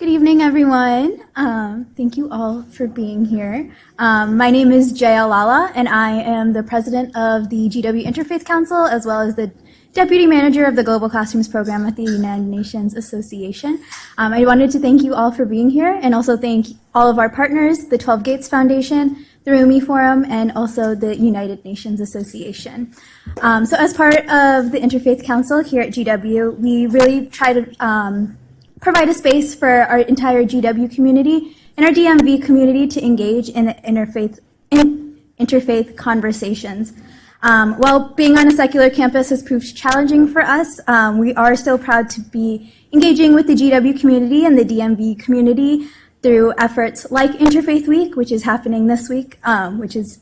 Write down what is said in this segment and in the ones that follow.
Good evening, everyone. Thank you all for being here. My name is Jaya Lala, and I am the president of the GW Interfaith Council, as well as the deputy manager of the Global Classrooms program at the United Nations Association. I wanted to thank you all for being here, and also thank all of our partners, the 12 Gates Foundation, the Rumi Forum, and also the United Nations Association. So as part of the Interfaith Council here at GW, we really try to provide a space for our entire GW community and our DMV community to engage in the interfaith conversations. While being on a secular campus has proved challenging for us, we are still proud to be engaging with the GW community and the DMV community through efforts like Interfaith Week, which is happening this week, which is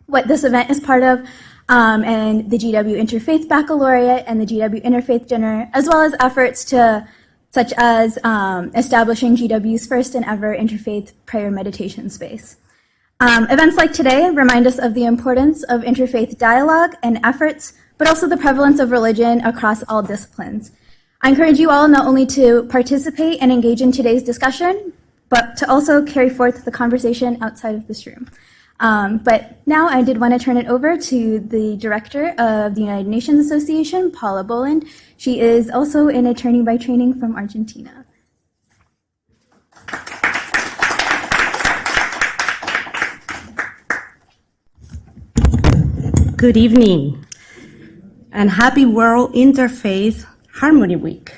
what this event is part of, and the GW Interfaith Baccalaureate and the GW Interfaith Dinner, as well as efforts such as establishing GW's first and ever interfaith prayer meditation space. Events like today remind us of the importance of interfaith dialogue and efforts, but also the prevalence of religion across all disciplines. I encourage you all not only to participate and engage in today's discussion, but to also carry forth the conversation outside of this room. But now I did want to turn it over to the director of the United Nations Association, Paula Boland. She is also an attorney by training from Argentina. Good evening, and happy World Interfaith Harmony Week,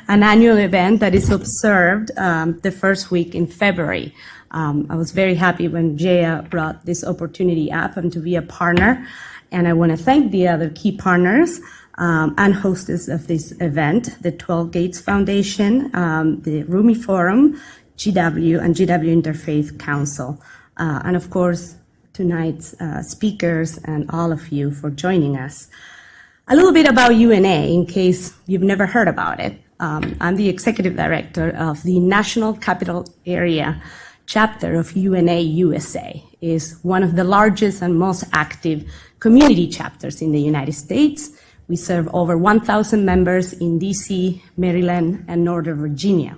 an annual event that is observed the first week in February. I was very happy when Jaya brought this opportunity up and to be a partner, and I want to thank the other key partners and hostess of this event, the 12 Gates Foundation, the Rumi Forum, GW, and GW Interfaith Council, and of course, tonight's speakers and all of you for joining us. A little bit about UNA, in case you've never heard about it. I'm the executive director of the National Capital Area chapter of UNA USA. Is one of the largest and most active community chapters in the United States. We serve over 1,000 members in DC, Maryland, and Northern Virginia.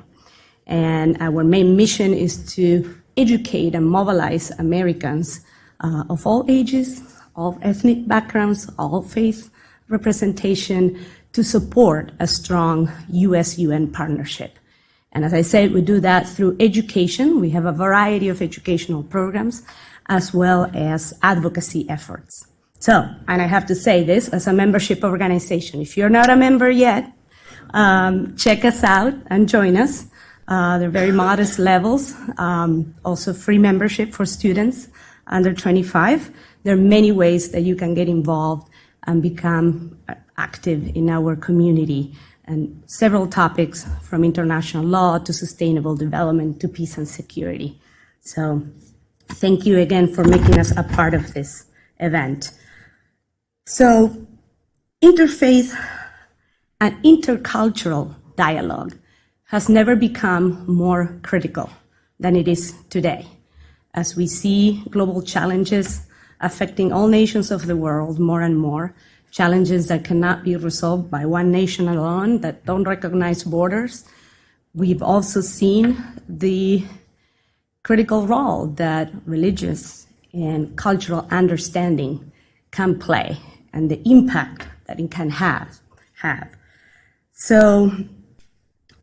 And our main mission is to educate and mobilize Americans of all ages, all ethnic backgrounds, all faith representation to support a strong US-UN partnership. And as I said, we do that through education. We have a variety of educational programs as well as advocacy efforts. So, and I have to say this as a membership organization. If you're not a member yet, check us out and join us. They're very modest levels, also free membership for students under 25. There are many ways that you can get involved and become active in our community, and several topics from international law to sustainable development to peace and security. So thank you again for making us a part of this event. So interfaith and intercultural dialogue has never become more critical than it is today, as we see global challenges affecting all nations of the world more and more, challenges that cannot be resolved by one nation alone, that don't recognize borders. We've also seen the critical role that religious and cultural understanding can play and the impact that it can have. So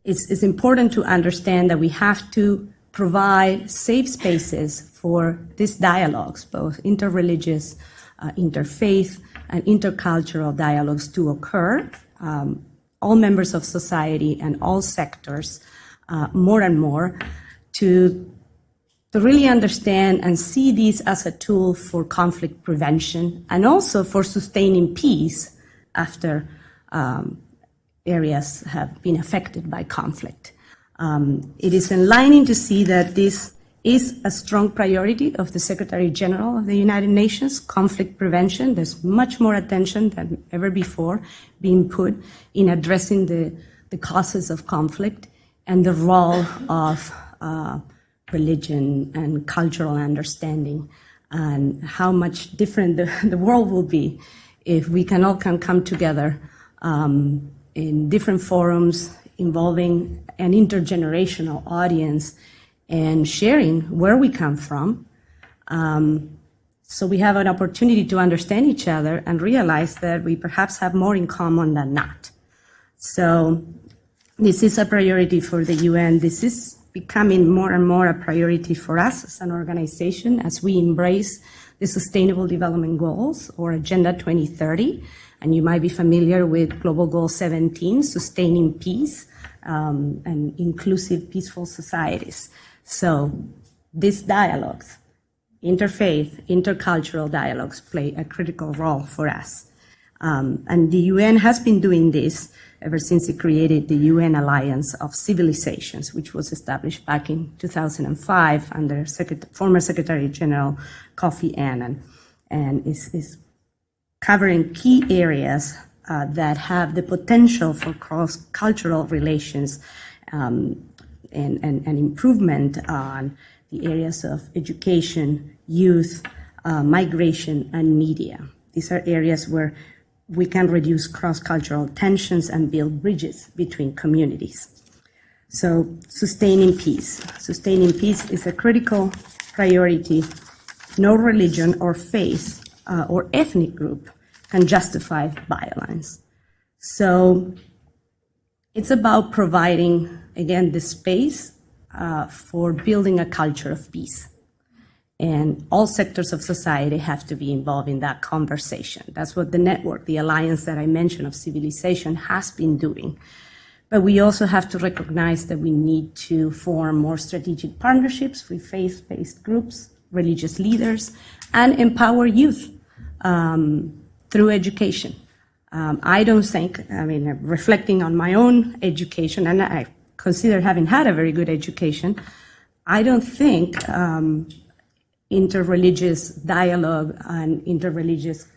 it's important to understand that we have to provide safe spaces for these dialogues, both interreligious, interfaith, and intercultural dialogues to occur. All members of society and all sectors, more and more, to really understand and see these as a tool for conflict prevention and also for sustaining peace after areas have been affected by conflict. It is enlightening to see that this is a strong priority of the Secretary General of the United Nations, conflict prevention. There's much more attention than ever before being put in addressing the causes of conflict and the role of religion and cultural understanding, and how much different the world will be if we can all come together in different forums, involving an intergenerational audience and sharing where we come from. So we have an opportunity to understand each other and realize that we perhaps have more in common than not. So this is a priority for the UN. This is becoming more and more a priority for us as an organization as we embrace the Sustainable Development Goals, or Agenda 2030. And you might be familiar with Global Goal 17, Sustaining Peace and Inclusive Peaceful Societies. So these dialogues, interfaith, intercultural dialogues, play a critical role for us. And the UN has been doing this ever since it created the UN Alliance of Civilizations, which was established back in 2005 under former Secretary General Kofi Annan, and is covering key areas that have the potential for cross-cultural relations and improvement on the areas of education, youth, migration, and media. These are areas where we can reduce cross-cultural tensions and build bridges between communities. So sustaining peace. Sustaining peace is a critical priority. No religion or faith or ethnic group can justify violence. So it's about providing, again, the space for building a culture of peace. And all sectors of society have to be involved in that conversation. That's what the network, the alliance that I mentioned of civilization, has been doing. But we also have to recognize that we need to form more strategic partnerships with faith-based groups, religious leaders, and empower youth through education. I don't think, reflecting on my own education, and I consider having had a very good education, I don't think interreligious dialogue and interreligious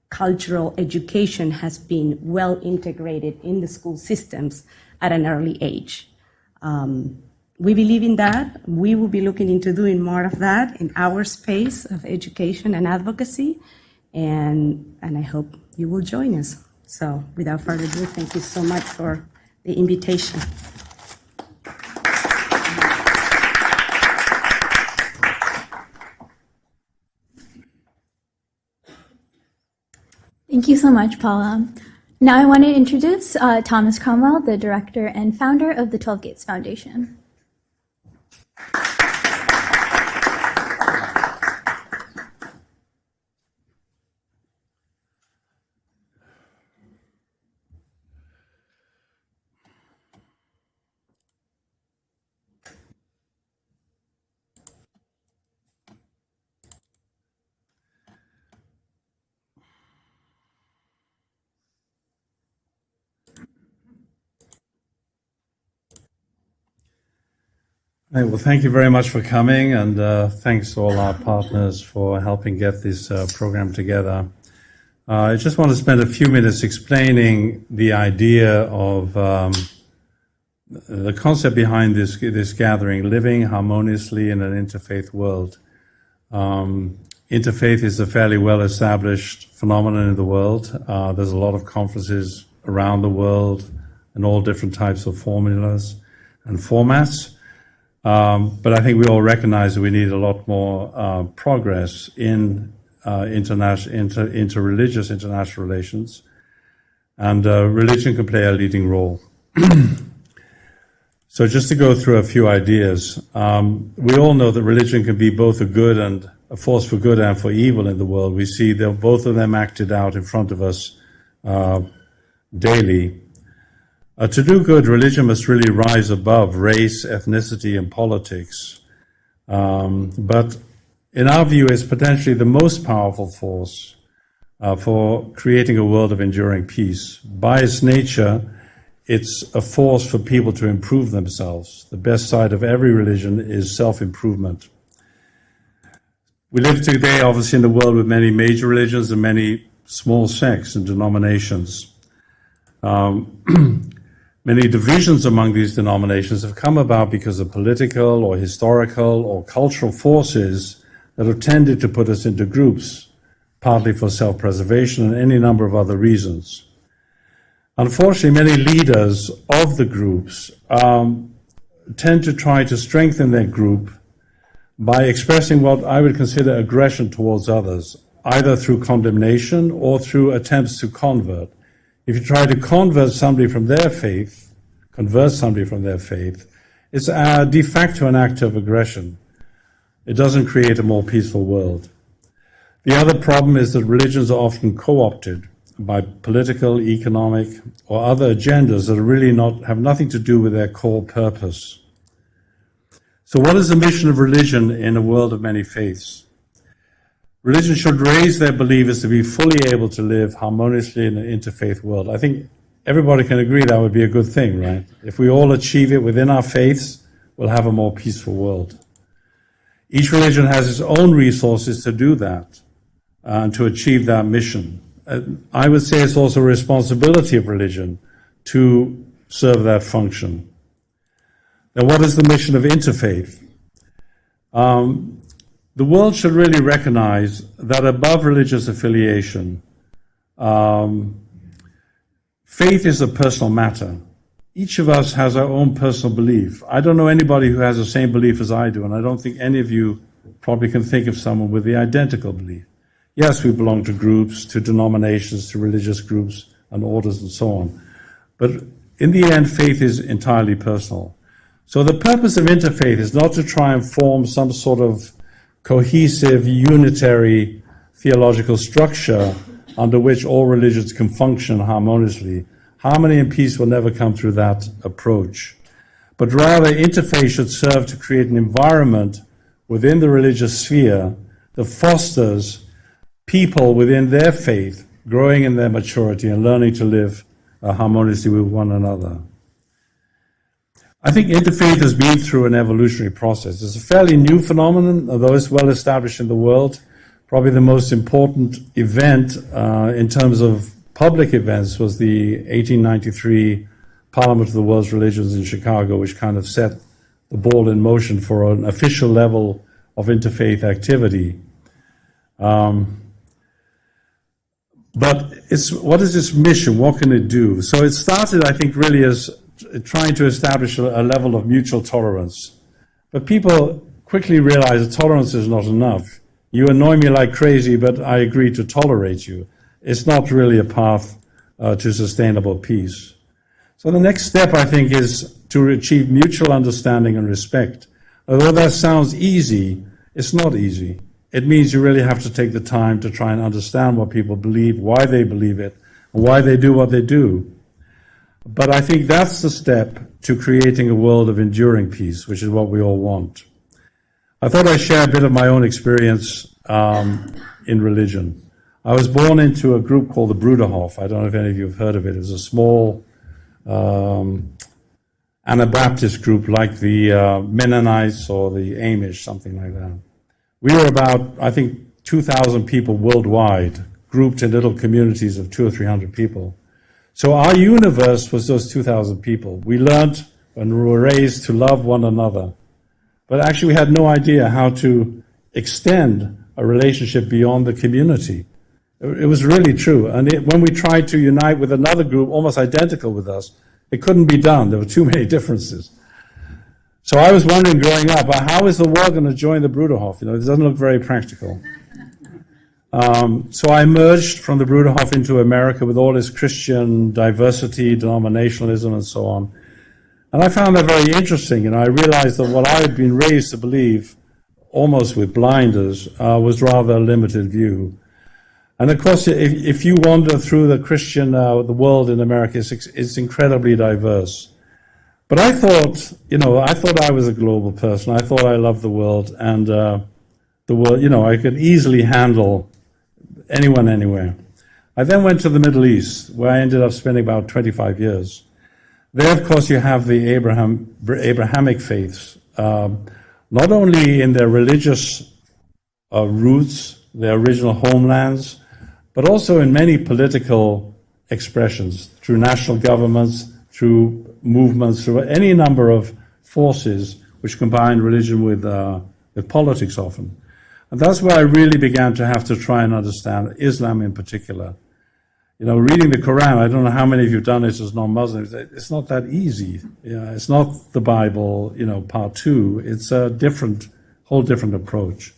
cultural education has been well integrated in the school systems at an early age. We believe in that. We will be looking into doing more of that in our space of education and advocacy, and I hope you will join us. So without further ado, thank you so much for the invitation. Thank you so much, Paula. Now I want to introduce Thomas Cromwell, the director and founder of the 12 Gates Foundation. Right, well, thank you very much for coming, and thanks to all our partners for helping get this program together. I just want to spend a few minutes explaining the idea of the concept behind this gathering, living harmoniously in an interfaith world. Interfaith is a fairly well-established phenomenon in the world. There's a lot of conferences around the world and all different types of formulas and formats. But I think we all recognize that we need a lot more progress in interreligious international relations, and religion can play a leading role. So just to go through a few ideas, we all know that religion can be both a force for good and for evil in the world. We see both of them acted out in front of us daily. To do good, religion must really rise above race, ethnicity, and politics. But in our view, it's potentially the most powerful force for creating a world of enduring peace. By its nature, it's a force for people to improve themselves. The best side of every religion is self-improvement. We live today, obviously, in the world with many major religions and many small sects and denominations. Many divisions among these denominations have come about because of political or historical or cultural forces that have tended to put us into groups, partly for self-preservation and any number of other reasons. Unfortunately, many leaders of the groups tend to try to strengthen their group by expressing what I would consider aggression towards others, either through condemnation or through attempts to convert. If you try to convert somebody from their faith, it's de facto an act of aggression. It doesn't create a more peaceful world. The other problem is that religions are often co-opted by political, economic, or other agendas that are really have nothing to do with their core purpose. So what is the mission of religion in a world of many faiths? Religion should raise their believers to be fully able to live harmoniously in an interfaith world. I think everybody can agree that would be a good thing, right? If we all achieve it within our faiths, we'll have a more peaceful world. Each religion has its own resources to do that and to achieve that mission. I would say it's also a responsibility of religion to serve that function. Now, what is the mission of interfaith? The world should really recognize that above religious affiliation, faith is a personal matter. Each of us has our own personal belief. I don't know anybody who has the same belief as I do, and I don't think any of you probably can think of someone with the identical belief. Yes, we belong to groups, to denominations, to religious groups and orders and so on. But in the end, faith is entirely personal. So the purpose of interfaith is not to try and form some sort of cohesive, unitary theological structure under which all religions can function harmoniously. Harmony and peace will never come through that approach. But rather, interfaith should serve to create an environment within the religious sphere that fosters people within their faith growing in their maturity and learning to live harmoniously with one another. I think interfaith has been through an evolutionary process. It's a fairly new phenomenon, although it's well established in the world. Probably the most important event in terms of public events was the 1893 Parliament of the World's Religions in Chicago, which kind of set the ball in motion for an official level of interfaith activity. But what is its mission? What can it do? So it started, I think, really as trying to establish a level of mutual tolerance. But people quickly realized that tolerance is not enough. You annoy me like crazy, but I agree to tolerate you. It's not really a path to sustainable peace. So the next step, I think, is to achieve mutual understanding and respect. Although that sounds easy, it's not easy. It means you really have to take the time to try and understand what people believe, why they believe it, and why they do what they do. But I think that's the step to creating a world of enduring peace, which is what we all want. I thought I'd share a bit of my own experience in religion. I was born into a group called the Bruderhof. I don't know if any of you have heard of it. It was a small Anabaptist group like the Mennonites or the Amish, something like that. We were about, I think, 2,000 people worldwide, grouped in little communities of 200 or 300 people. So our universe was those 2,000 people. We learned and we were raised to love one another. But actually we had no idea how to extend a relationship beyond the community. It was really true. And when we tried to unite with another group almost identical with us, it couldn't be done. There were too many differences. So I was wondering growing up, how is the world going to join the Bruderhof? It doesn't look very practical. So I emerged from the Bruderhof into America with all its Christian diversity, denominationalism, and so on. And I found that very interesting. I realized that what I had been raised to believe, almost with blinders, was rather a limited view. And of course, if you wander through the Christian, the world in America, it's incredibly diverse. But I thought I was a global person. I thought I loved the world, and the world, I could easily handle anyone, anywhere. I then went to the Middle East, where I ended up spending about 25 years. There, of course, you have the Abrahamic faiths, not only in their religious roots, their original homelands, but also in many political expressions, through national governments, through movements, through any number of forces which combine religion with politics often. And that's where I really began to have to try and understand Islam in particular. Reading the Quran, I don't know how many of you have done it as non-Muslims. It's not that easy. It's not the Bible, part 2. It's a whole different approach.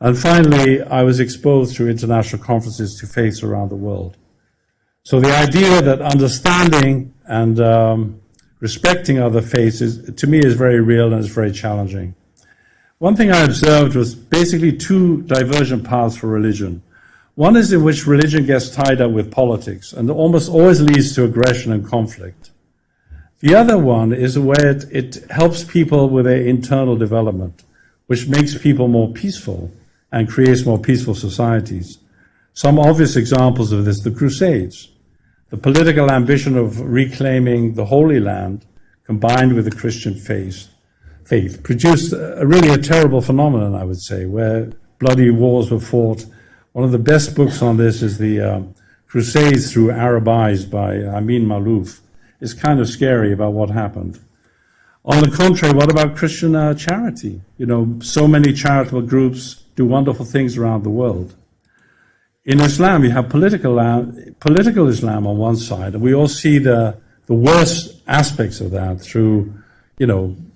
And finally, I was exposed through international conferences to faiths around the world. So the idea that understanding and respecting other faiths, to me, is very real and is very challenging. One thing I observed was basically 2 divergent paths for religion. One is in which religion gets tied up with politics and almost always leads to aggression and conflict. The other one is where it helps people with their internal development, which makes people more peaceful and creates more peaceful societies. Some obvious examples of this, the Crusades. The political ambition of reclaiming the Holy Land combined with the Christian faith produced really a terrible phenomenon, I would say, where bloody wars were fought. One of the best books on this is the Crusades Through Arab Eyes by Amin Maalouf. It's kind of scary about what happened. On the contrary, what about Christian charity? So many charitable groups do wonderful things around the world. In Islam, you have political Islam on one side, and we all see the worst aspects of that through,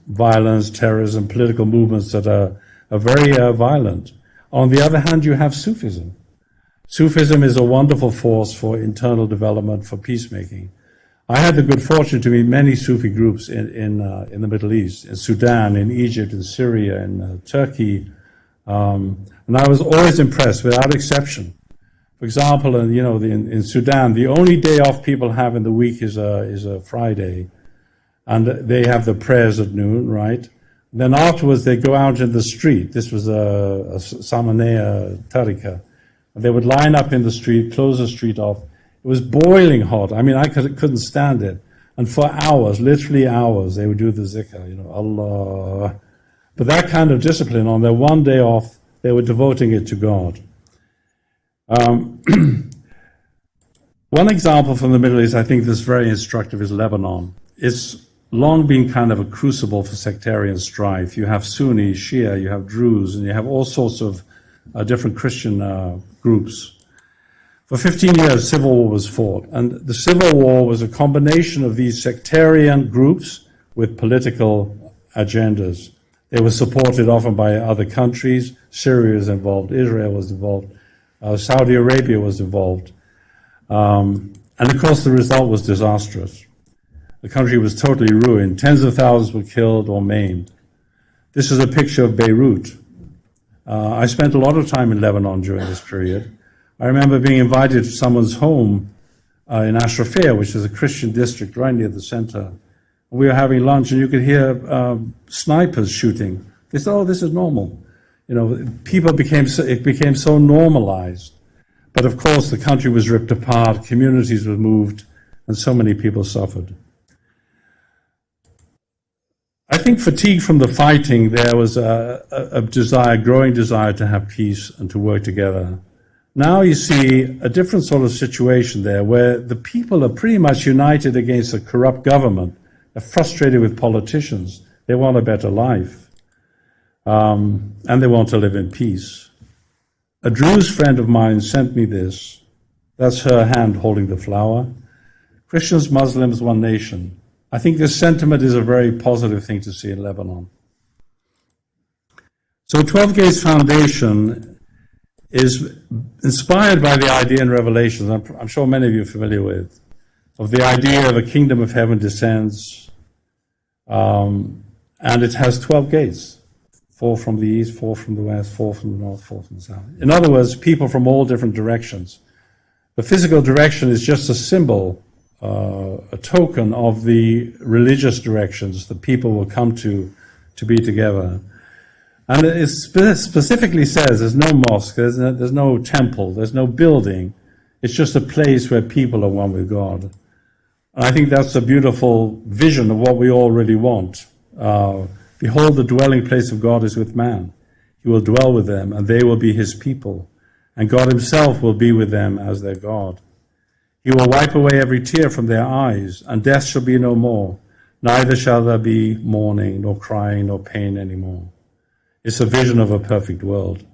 violence, terrorism, political movements that are very violent. On the other hand, you have Sufism. Sufism is a wonderful force for internal development, for peacemaking. I had the good fortune to meet many Sufi groups in the Middle East, in Sudan, in Egypt, in Syria, in Turkey, and I was always impressed, without exception. For example, in Sudan, the only day off people have in the week is a Friday, and they have the prayers at noon, right? Then afterwards, they go out in the street. This was a Samanea Tarika. They would line up in the street, close the street off. It was boiling hot. I mean, I couldn't stand it. And for hours, literally hours, they would do the zikr, Allah. But that kind of discipline, on their one day off, they were devoting it to God. One example from the Middle East, I think that's very instructive, is Lebanon. It's long been kind of a crucible for sectarian strife. You have Sunni, Shia, you have Druze, and you have all sorts of different Christian groups. For 15 years, civil war was fought, and the civil war was a combination of these sectarian groups with political agendas. They were supported often by other countries. Syria was involved, Israel was involved, Saudi Arabia was involved. And of course, the result was disastrous. The country was totally ruined. Tens of thousands were killed or maimed. This is a picture of Beirut. I spent a lot of time in Lebanon during this period. I remember being invited to someone's home in Ashrafia, which is a Christian district right near the center. We were having lunch, and you could hear snipers shooting. They said, "Oh, this is normal." It became so normalized. But of course, the country was ripped apart, communities were moved, and so many people suffered. I think fatigue from the fighting, there was a growing desire to have peace and to work together. Now you see a different sort of situation there, where the people are pretty much united against a corrupt government. They're frustrated with politicians. They want a better life. And they want to live in peace. A Druze friend of mine sent me this. That's her hand holding the flower. Christians, Muslims, one nation. I think this sentiment is a very positive thing to see in Lebanon. So 12 Gates Foundation is inspired by the idea in Revelations, I'm sure many of you are familiar with, of the idea of a kingdom of heaven descends, and it has 12 gates, 4 from the east, 4 from the west, 4 from the north, 4 from the south. In other words, people from all different directions. The physical direction is just a symbol, a token of the religious directions that people will come to be together. And it specifically says there's no mosque, there's no temple, there's no building. It's just a place where people are one with God. And I think that's a beautiful vision of what we all really want. Behold, the dwelling place of God is with man. He will dwell with them, and they will be his people. And God himself will be with them as their God. He will wipe away every tear from their eyes, and death shall be no more. Neither shall there be mourning, nor crying, nor pain anymore. It's a vision of a perfect world.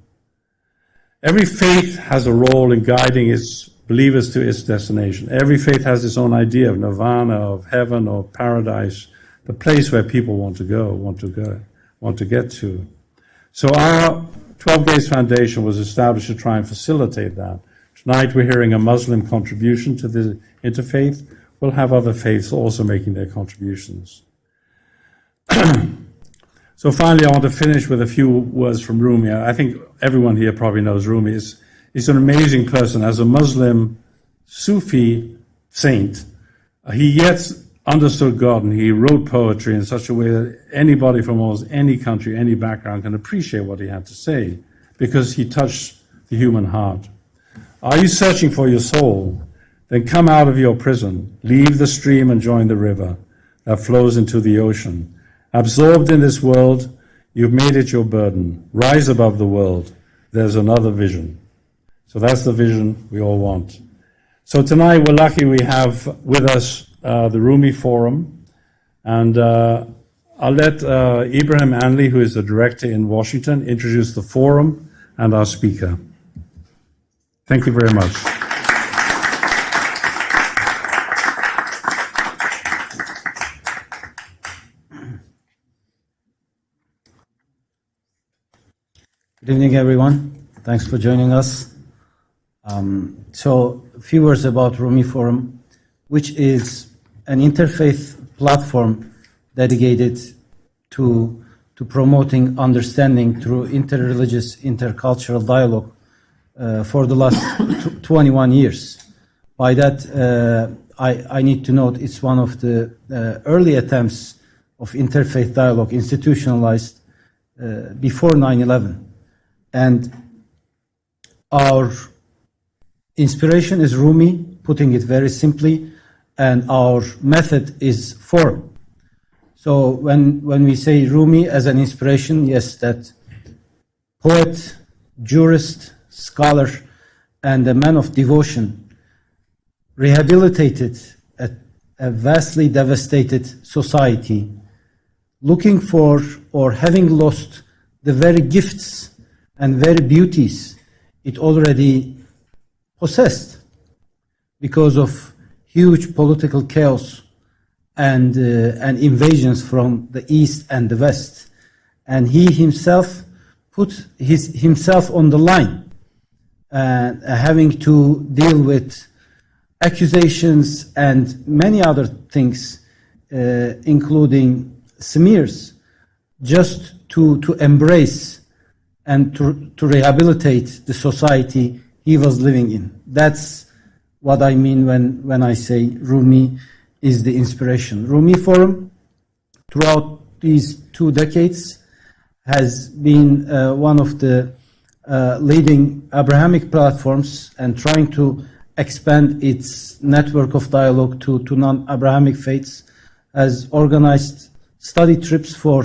Every faith has a role in guiding its believers to its destination. Every faith has its own idea of nirvana, of heaven, or paradise, the place where people want to get to. So our 12 Gates Foundation was established to try and facilitate that. Tonight we're hearing a Muslim contribution to the interfaith. We'll have other faiths also making their contributions. So finally, I want to finish with a few words from Rumi. I think everyone here probably knows Rumi. He's an amazing person. As a Muslim Sufi saint, he yet understood God, and he wrote poetry in such a way that anybody from almost any country, any background can appreciate what he had to say, because he touched the human heart. Are you searching for your soul? Then come out of your prison, leave the stream and join the river that flows into the ocean. Absorbed in this world, you've made it your burden. Rise above the world. There's another vision. So that's the vision we all want. So tonight we're lucky we have with us the Rumi Forum. And I'll let Ibrahim Anli, who is the director in Washington, introduce the forum and our speaker. Thank you very much. Good evening, everyone. Thanks for joining us. So, a few words about Rumi Forum, which is an interfaith platform dedicated to promoting understanding through interreligious, intercultural dialogue for the last 21 years. By that, I need to note it's one of the early attempts of interfaith dialogue institutionalized before 9/11. And our inspiration is Rumi, putting it very simply, and our method is forum. So when we say Rumi as an inspiration, yes, that poet, jurist, scholar, and a man of devotion rehabilitated a vastly devastated society, looking for or having lost the very gifts and very beauties it already possessed because of huge political chaos and invasions from the east and the west. And he himself put himself on the line, having to deal with accusations and many other things, including smears, just to embrace and to rehabilitate the society he was living in. That's what I mean when I say Rumi is the inspiration. Rumi Forum, throughout these 2 decades, has been one of the leading Abrahamic platforms and trying to expand its network of dialogue to non-Abrahamic faiths, has organized study trips for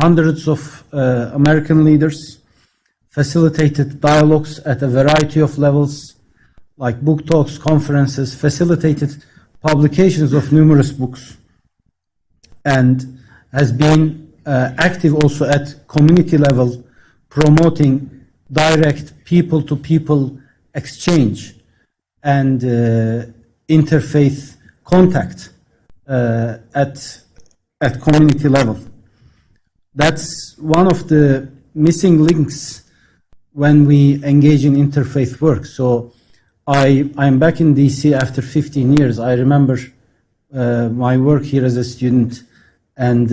hundreds of American leaders, facilitated dialogues at a variety of levels, like book talks, conferences, facilitated publications of numerous books, and has been active also at community level, promoting direct people-to-people exchange and interfaith contact at community level. That's one of the missing links when we engage in interfaith work. So I'm back in DC after 15 years. I remember my work here as a student, and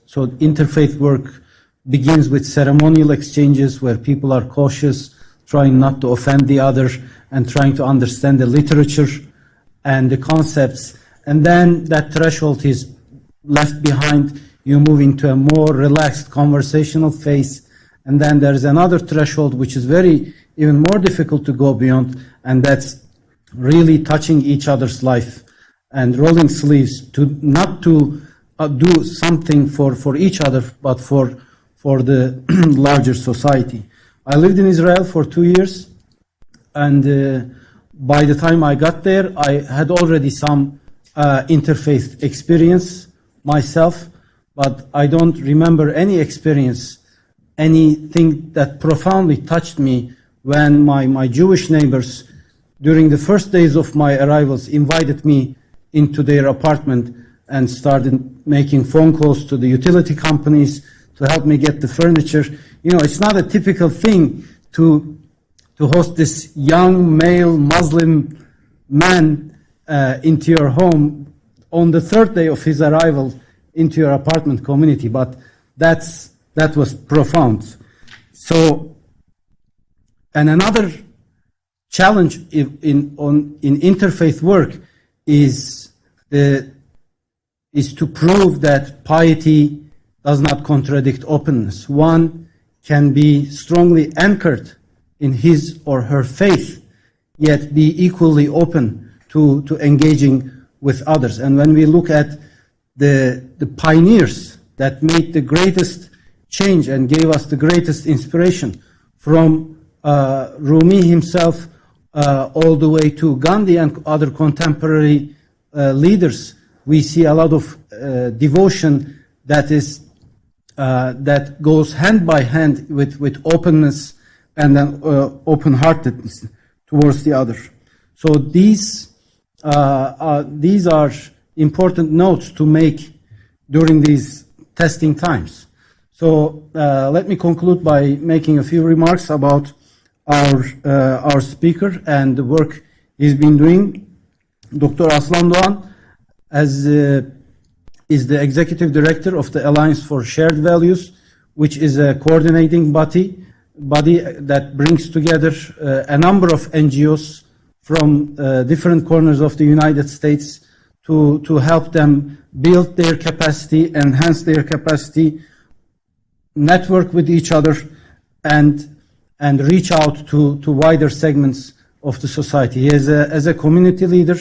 so interfaith work begins with ceremonial exchanges where people are cautious, trying not to offend the other, and trying to understand the literature and the concepts. And then that threshold is left behind. You move into a more relaxed conversational phase. And then there's another threshold which is even more difficult to go beyond, and that's really touching each other's life and rolling sleeves not to do something for each other, but for the larger society. I lived in Israel for 2 years, and by the time I got there, I had already some interfaith experience myself, but I don't remember any experience, anything that profoundly touched me when my Jewish neighbors during the first days of my arrivals, invited me into their apartment and started making phone calls to the utility companies to help me get the furniture. You know, it's not a typical thing to host this young male Muslim man into your home on the third day of his arrival into your apartment community, but that was profound. So, and another challenge in interfaith work is to prove that piety does not contradict openness. One can be strongly anchored in his or her faith, yet be equally open to engaging with others. And when we look at the pioneers that made the greatest change and gave us the greatest inspiration, from Rumi himself all the way to Gandhi and other contemporary leaders, we see a lot of devotion that goes hand by hand with openness and then open-heartedness towards the other. So these are important notes to make during these testing times. So let me conclude by making a few remarks about our speaker and the work he's been doing. Dr. Aslan Doğan is the executive director of the Alliance for Shared Values, which is a coordinating body that brings together a number of NGOs from different corners of the United States to help them build their capacity, enhance their capacity, network with each other, and reach out to wider segments of the society. He is as a community leader,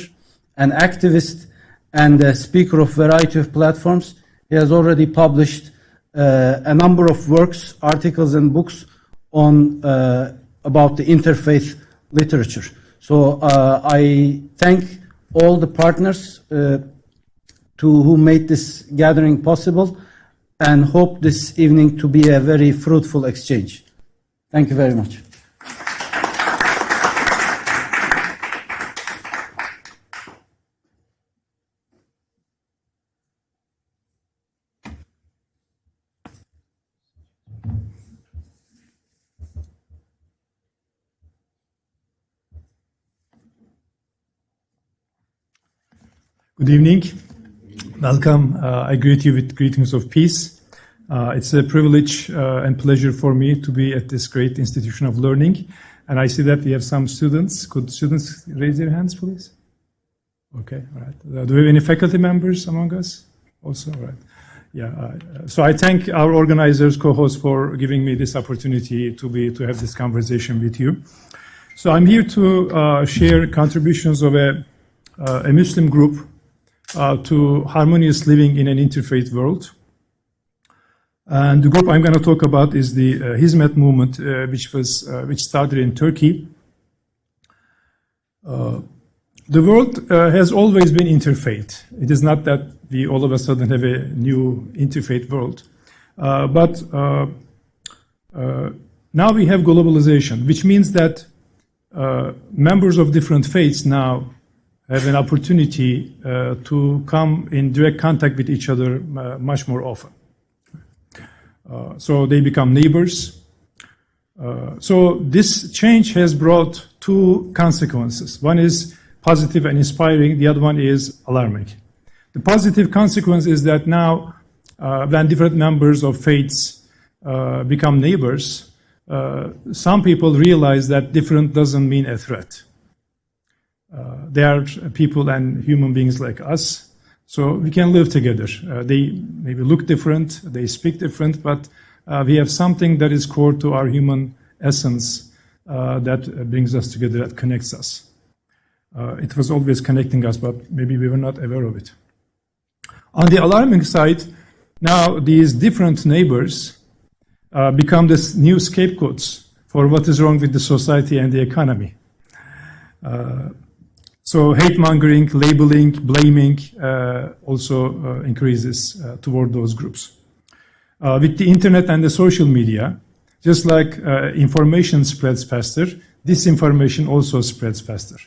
an activist, and a speaker of a variety of platforms. He has already published a number of works, articles, and books on about the interfaith literature. So I thank all the partners who made this gathering possible, and hope this evening to be a very fruitful exchange. Thank you very much. Good evening. Welcome. I greet you with greetings of peace. It's a privilege and pleasure for me to be at this great institution of learning. And I see that we have some students. Could students raise their hands, please? Okay, all right. Do we have any faculty members among us? Also, all right. Yeah. So I thank our organizers, co-hosts, for giving me this opportunity to have this conversation with you. So I'm here to share contributions of a Muslim group to harmonious living in an interfaith world. And the group I'm going to talk about is the Hizmet movement, which started in Turkey. The world has always been interfaith. It is not that we all of a sudden have a new interfaith world. But now we have globalization, which means that members of different faiths now have an opportunity to come in direct contact with each other much more often. So they become neighbors. So this change has brought two consequences. One is positive and inspiring. The other one is alarming. The positive consequence is that now when different members of faiths become neighbors, some people realize that different doesn't mean a threat. They are people and human beings like us, so we can live together. They maybe look different, they speak different, but we have something that is core to our human essence that brings us together, that connects us. It was always connecting us, but maybe we were not aware of it. On the alarming side, now these different neighbors become this new scapegoats for what is wrong with the society and the economy. So hate-mongering, labeling, blaming also increases toward those groups. With the internet and the social media, just like information spreads faster, disinformation also spreads faster.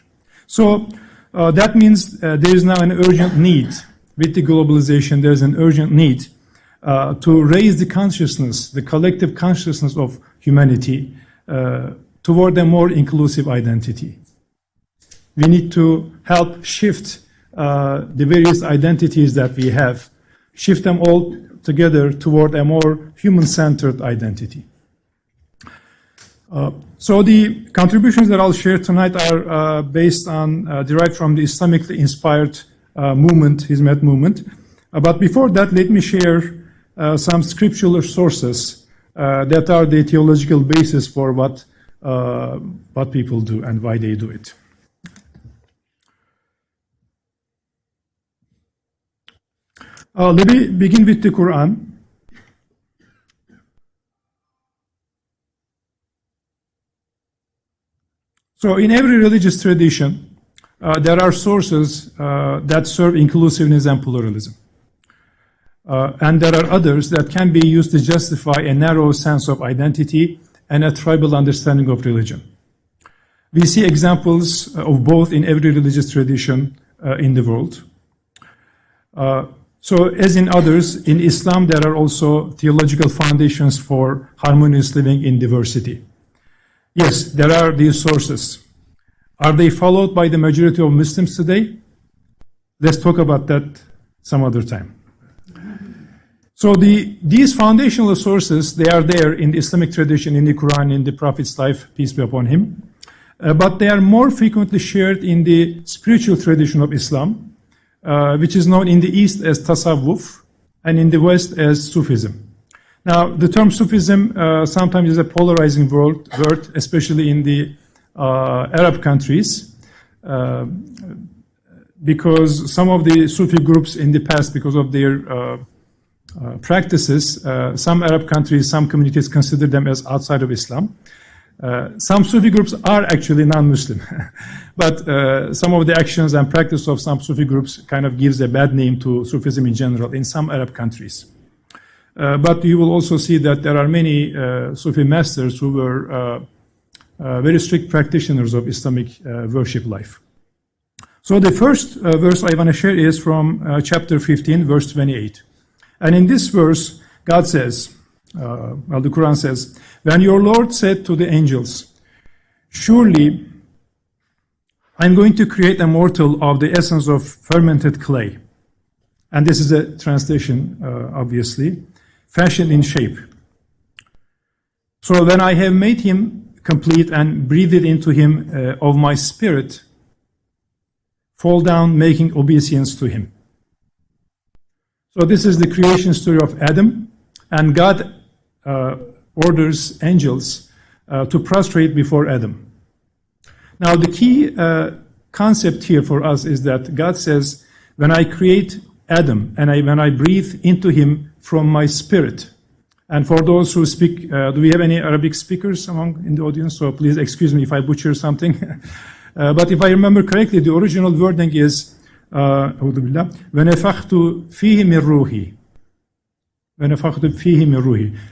So that means there is now an urgent need. With the globalization, there's an urgent need to raise the consciousness, the collective consciousness of humanity toward a more inclusive identity. We need to help shift the various identities that we have, shift them all together toward a more human-centered identity. So the contributions that I'll share tonight are based on, derived from the Islamically inspired movement, Hizmet movement. But before that, let me share some scriptural sources that are the theological basis for what people do and why they do it. Let me begin with the Quran. So in every religious tradition, there are sources that serve inclusiveness and pluralism. And there are others that can be used to justify a narrow sense of identity and a tribal understanding of religion. We see examples of both in every religious tradition in the world. So as in others, in Islam, there are also theological foundations for harmonious living in diversity. Yes, there are these sources. Are they followed by the majority of Muslims today? Let's talk about that some other time. So these foundational sources, they are there in the Islamic tradition, in the Quran, in the Prophet's life, peace be upon him. But they are more frequently shared in the spiritual tradition of Islam, which is known in the East as tasawwuf and in the West as Sufism. Now, the term Sufism sometimes is a polarizing word, especially in the Arab countries, because some of the Sufi groups in the past, because of their practices, some Arab countries, some communities consider them as outside of Islam. Some Sufi groups are actually non-Muslim, but some of the actions and practice of some Sufi groups kind of gives a bad name to Sufism in general in some Arab countries. But you will also see that there are many Sufi masters who were very strict practitioners of Islamic worship life. So the first verse I want to share is from chapter 15, verse 28. And in this verse, God says, the Quran says, when your Lord said to the angels, surely I'm going to create a mortal of the essence of fermented clay. And this is a translation, obviously, fashioned in shape. So when I have made him complete and breathed into him of my spirit, fall down, making obeisance to him. So this is the creation story of Adam, and God orders angels to prostrate before Adam. Now the key concept here for us is that God says, when I create Adam and when I breathe into him from my spirit. And for those who speak, do we have any Arabic speakers in the audience? So please excuse me if I butcher something. But if I remember correctly, the original wording is وَنَفَخْتُ فِيهِ مِنْ رُوحِي.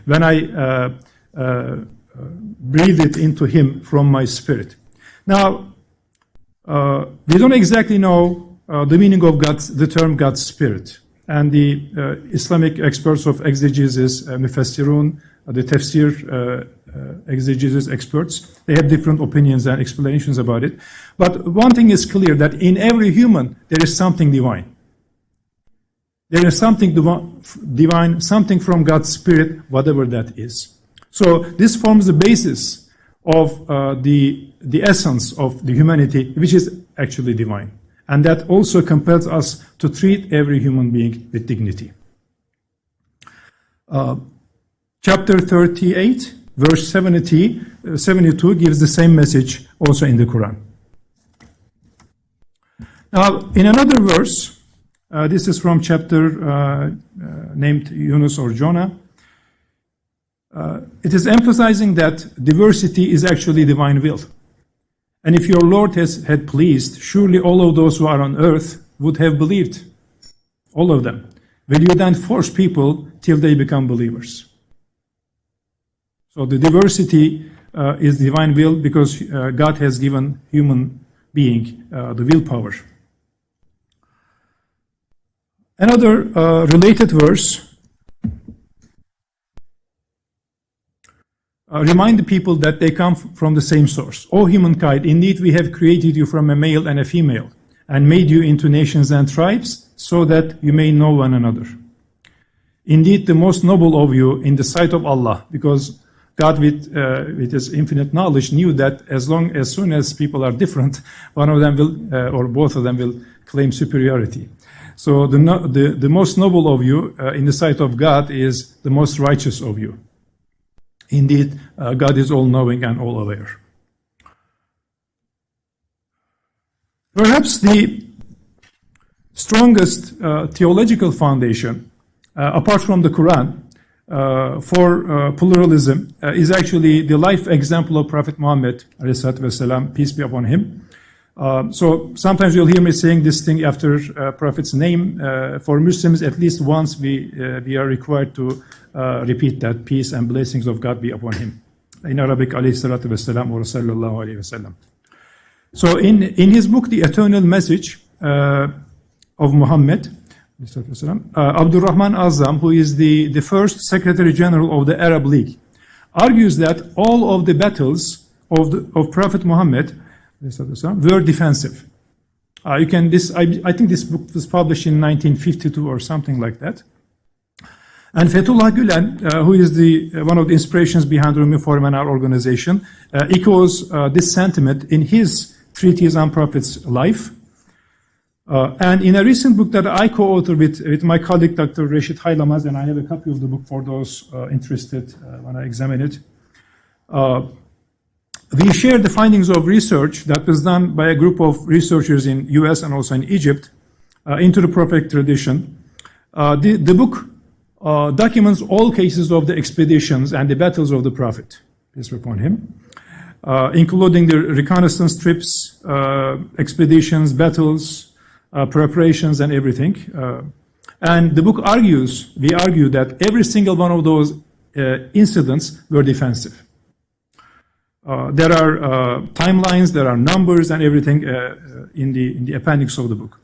When I breathe it into him from my spirit. Now, we don't exactly know the meaning of the term God's spirit. And the Islamic experts of exegesis, Mufassirun, the tafsir exegesis experts, they have different opinions and explanations about it. But one thing is clear, that in every human, there is something divine. There is something divine, something from God's spirit, whatever that is. So this forms the basis of the essence of the humanity, which is actually divine. And that also compels us to treat every human being with dignity. Chapter 38, verse 72 gives the same message also in the Quran. Now, in another verse, this is from chapter named Yunus or Jonah, it is emphasizing that diversity is actually divine will. And if your Lord had pleased, surely all of those who are on earth would have believed. All of them. Will you then force people till they become believers? So the diversity is divine will because God has given human being the willpower. Another related verse remind the people that they come from the same source. O humankind, indeed we have created you from a male and a female, and made you into nations and tribes, so that you may know one another. Indeed, the most noble of you in the sight of Allah, because God with His infinite knowledge knew that as soon as people are different, one of them will, or both of them will claim superiority. So the most noble of you in the sight of God is the most righteous of you. Indeed, God is all-knowing and all-aware. Perhaps the strongest theological foundation, apart from the Quran, for pluralism is actually the life example of Prophet Muhammad, ﷺ, peace be upon him. So sometimes you'll hear me saying this thing after Prophet's name. For Muslims, at least once we are required to repeat that, peace and blessings of God be upon him. In Arabic, alayhi salatu wasalam, or sallallahu alayhi wasallam. So in his book, The Eternal Message of Muhammad, Abdul Rahman Azam, who is the first Secretary General of the Arab League, argues that all of the battles of Prophet Muhammad were defensive. I think this book was published in 1952 or something like that. And Fethullah Gulen, who is one of the inspirations behind Rumi Forum and our organization, echoes this sentiment in his treatise on Prophet's life. And in a recent book that I co-authored with my colleague, Dr. Rashid Haylamaz, and I have a copy of the book for those interested when I examine it, we share the findings of research that was done by a group of researchers in US and also in Egypt into the prophetic tradition. The book documents all cases of the expeditions and the battles of the Prophet, peace be upon him, including the reconnaissance trips, expeditions, battles, preparations, and everything. And the book we argue that every single one of those incidents were defensive. There are timelines, there are numbers and everything in the appendix of the book.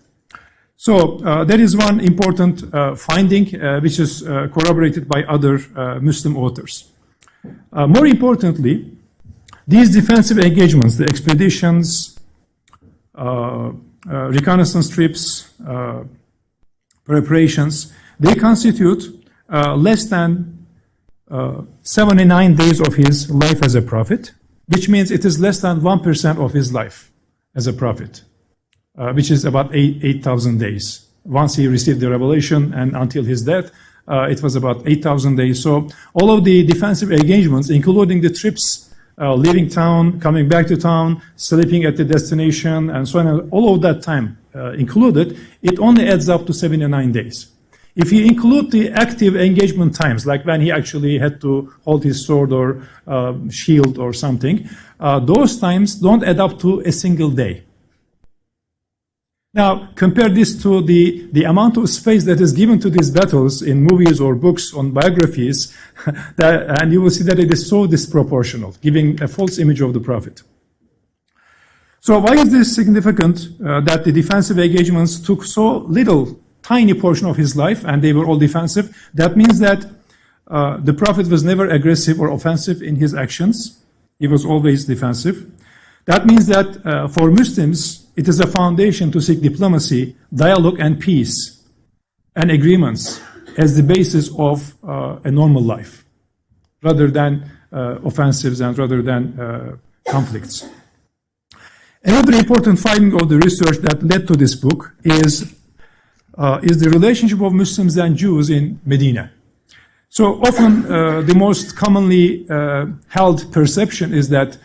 So there is one important finding which is corroborated by other Muslim authors. More importantly, these defensive engagements, the expeditions, reconnaissance trips, preparations, they constitute less than 79 days of his life as a prophet, which means it is less than 1% of his life as a prophet, which is about 8,000 days. Once he received the revelation and until his death, it was about 8,000 days. So all of the defensive engagements, including the trips, leaving town, coming back to town, sleeping at the destination, and so on, all of that time included, it only adds up to 79 days. If you include the active engagement times, like when he actually had to hold his sword or shield or something, those times don't add up to a single day. Now, compare this to the amount of space that is given to these battles in movies or books on biographies, and you will see that it is so disproportional, giving a false image of the Prophet. So why is this significant that the defensive engagements took so little, tiny portion of his life, and they were all defensive? That means that the Prophet was never aggressive or offensive in his actions. He was always defensive. That means that for Muslims, it is a foundation to seek diplomacy, dialogue, and peace, and agreements as the basis of a normal life, rather than offensives and rather than conflicts. Another important finding of the research that led to this book is the relationship of Muslims and Jews in Medina. So often the most commonly held perception is that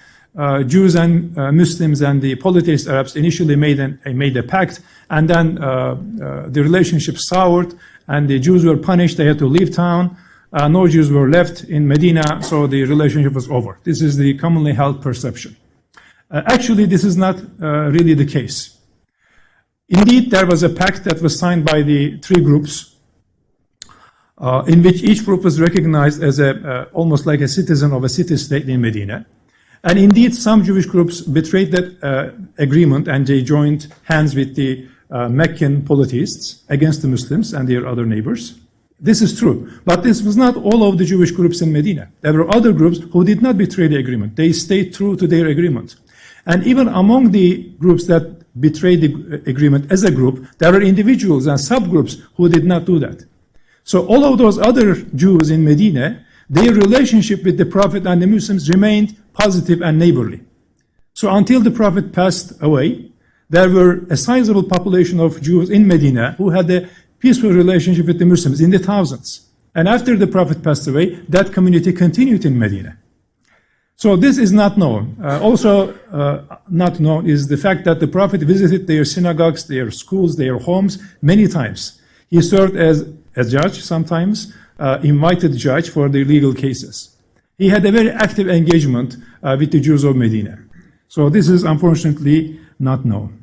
Jews and Muslims and the polytheist Arabs initially made a pact, and then the relationship soured, and the Jews were punished. They had to leave town. No Jews were left in Medina, so the relationship was over. This is the commonly held perception. Actually, this is not really the case. Indeed, there was a pact that was signed by the three groups, in which each group was recognized as almost like a citizen of a city-state in Medina. And indeed, some Jewish groups betrayed that agreement and they joined hands with the Meccan polytheists against the Muslims and their other neighbors. This is true. But this was not all of the Jewish groups in Medina. There were other groups who did not betray the agreement. They stayed true to their agreement. And even among the groups that betrayed the agreement as a group, there were individuals and subgroups who did not do that. So all of those other Jews in Medina, their relationship with the Prophet and the Muslims remained positive and neighborly. So until the Prophet passed away, there were a sizable population of Jews in Medina who had a peaceful relationship with the Muslims in the thousands. And after the Prophet passed away, that community continued in Medina. So this is not known. Also not known is the fact that the Prophet visited their synagogues, their schools, their homes many times. He served as a judge sometimes, invited judge for their legal cases. He had a very active engagement with the Jews of Medina. So this is unfortunately not known.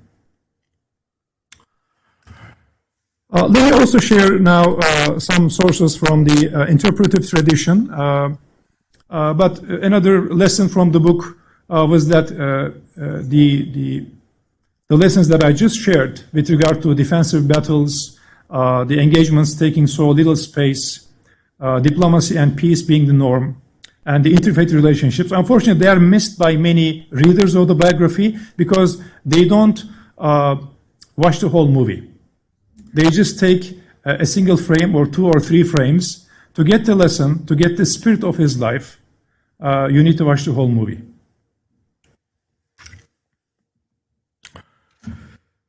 Let me also share now some sources from the interpretive tradition. But another lesson from the book was that the lessons that I just shared with regard to defensive battles, the engagements taking so little space, diplomacy and peace being the norm, and the interfaith relationships, unfortunately, they are missed by many readers of the biography because they don't watch the whole movie. They just take a single frame or 2 or 3 frames. To get the lesson, to get the spirit of his life, you need to watch the whole movie.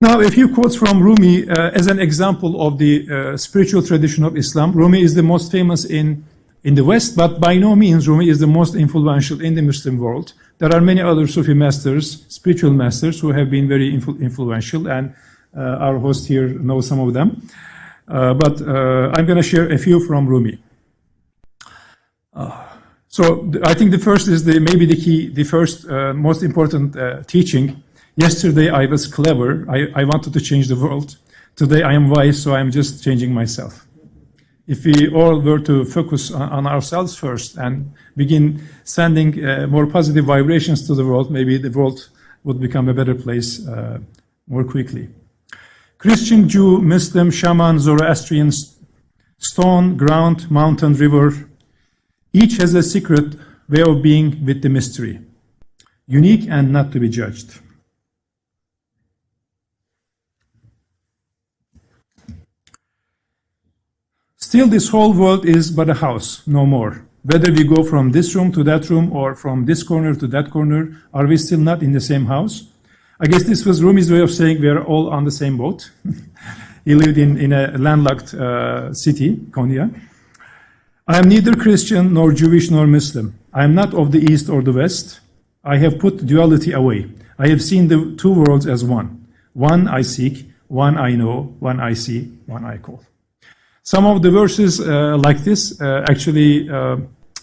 Now, a few quotes from Rumi as an example of the spiritual tradition of Islam. Rumi is the most famous in the West, but by no means Rumi is the most influential in the Muslim world. There are many other Sufi masters, spiritual masters, who have been very influential, and our host here knows some of them. But I'm going to share a few from Rumi. So I think the first is maybe the key, the first most important teaching. Yesterday I was clever. I wanted to change the world. Today I am wise, so I am just changing myself. If we all were to focus on ourselves first and begin sending more positive vibrations to the world, maybe the world would become a better place more quickly. Christian, Jew, Muslim, shaman, Zoroastrian, stone, ground, mountain, river, each has a secret way of being with the mystery, unique and not to be judged. Still, this whole world is but a house, no more. Whether we go from this room to that room or from this corner to that corner, are we still not in the same house? I guess this was Rumi's way of saying we are all on the same boat. He lived in a landlocked city, Konya. I am neither Christian nor Jewish nor Muslim. I am not of the East or the West. I have put duality away. I have seen the two worlds as one. One I seek, one I know, one I see, one I call. Some of the verses like this actually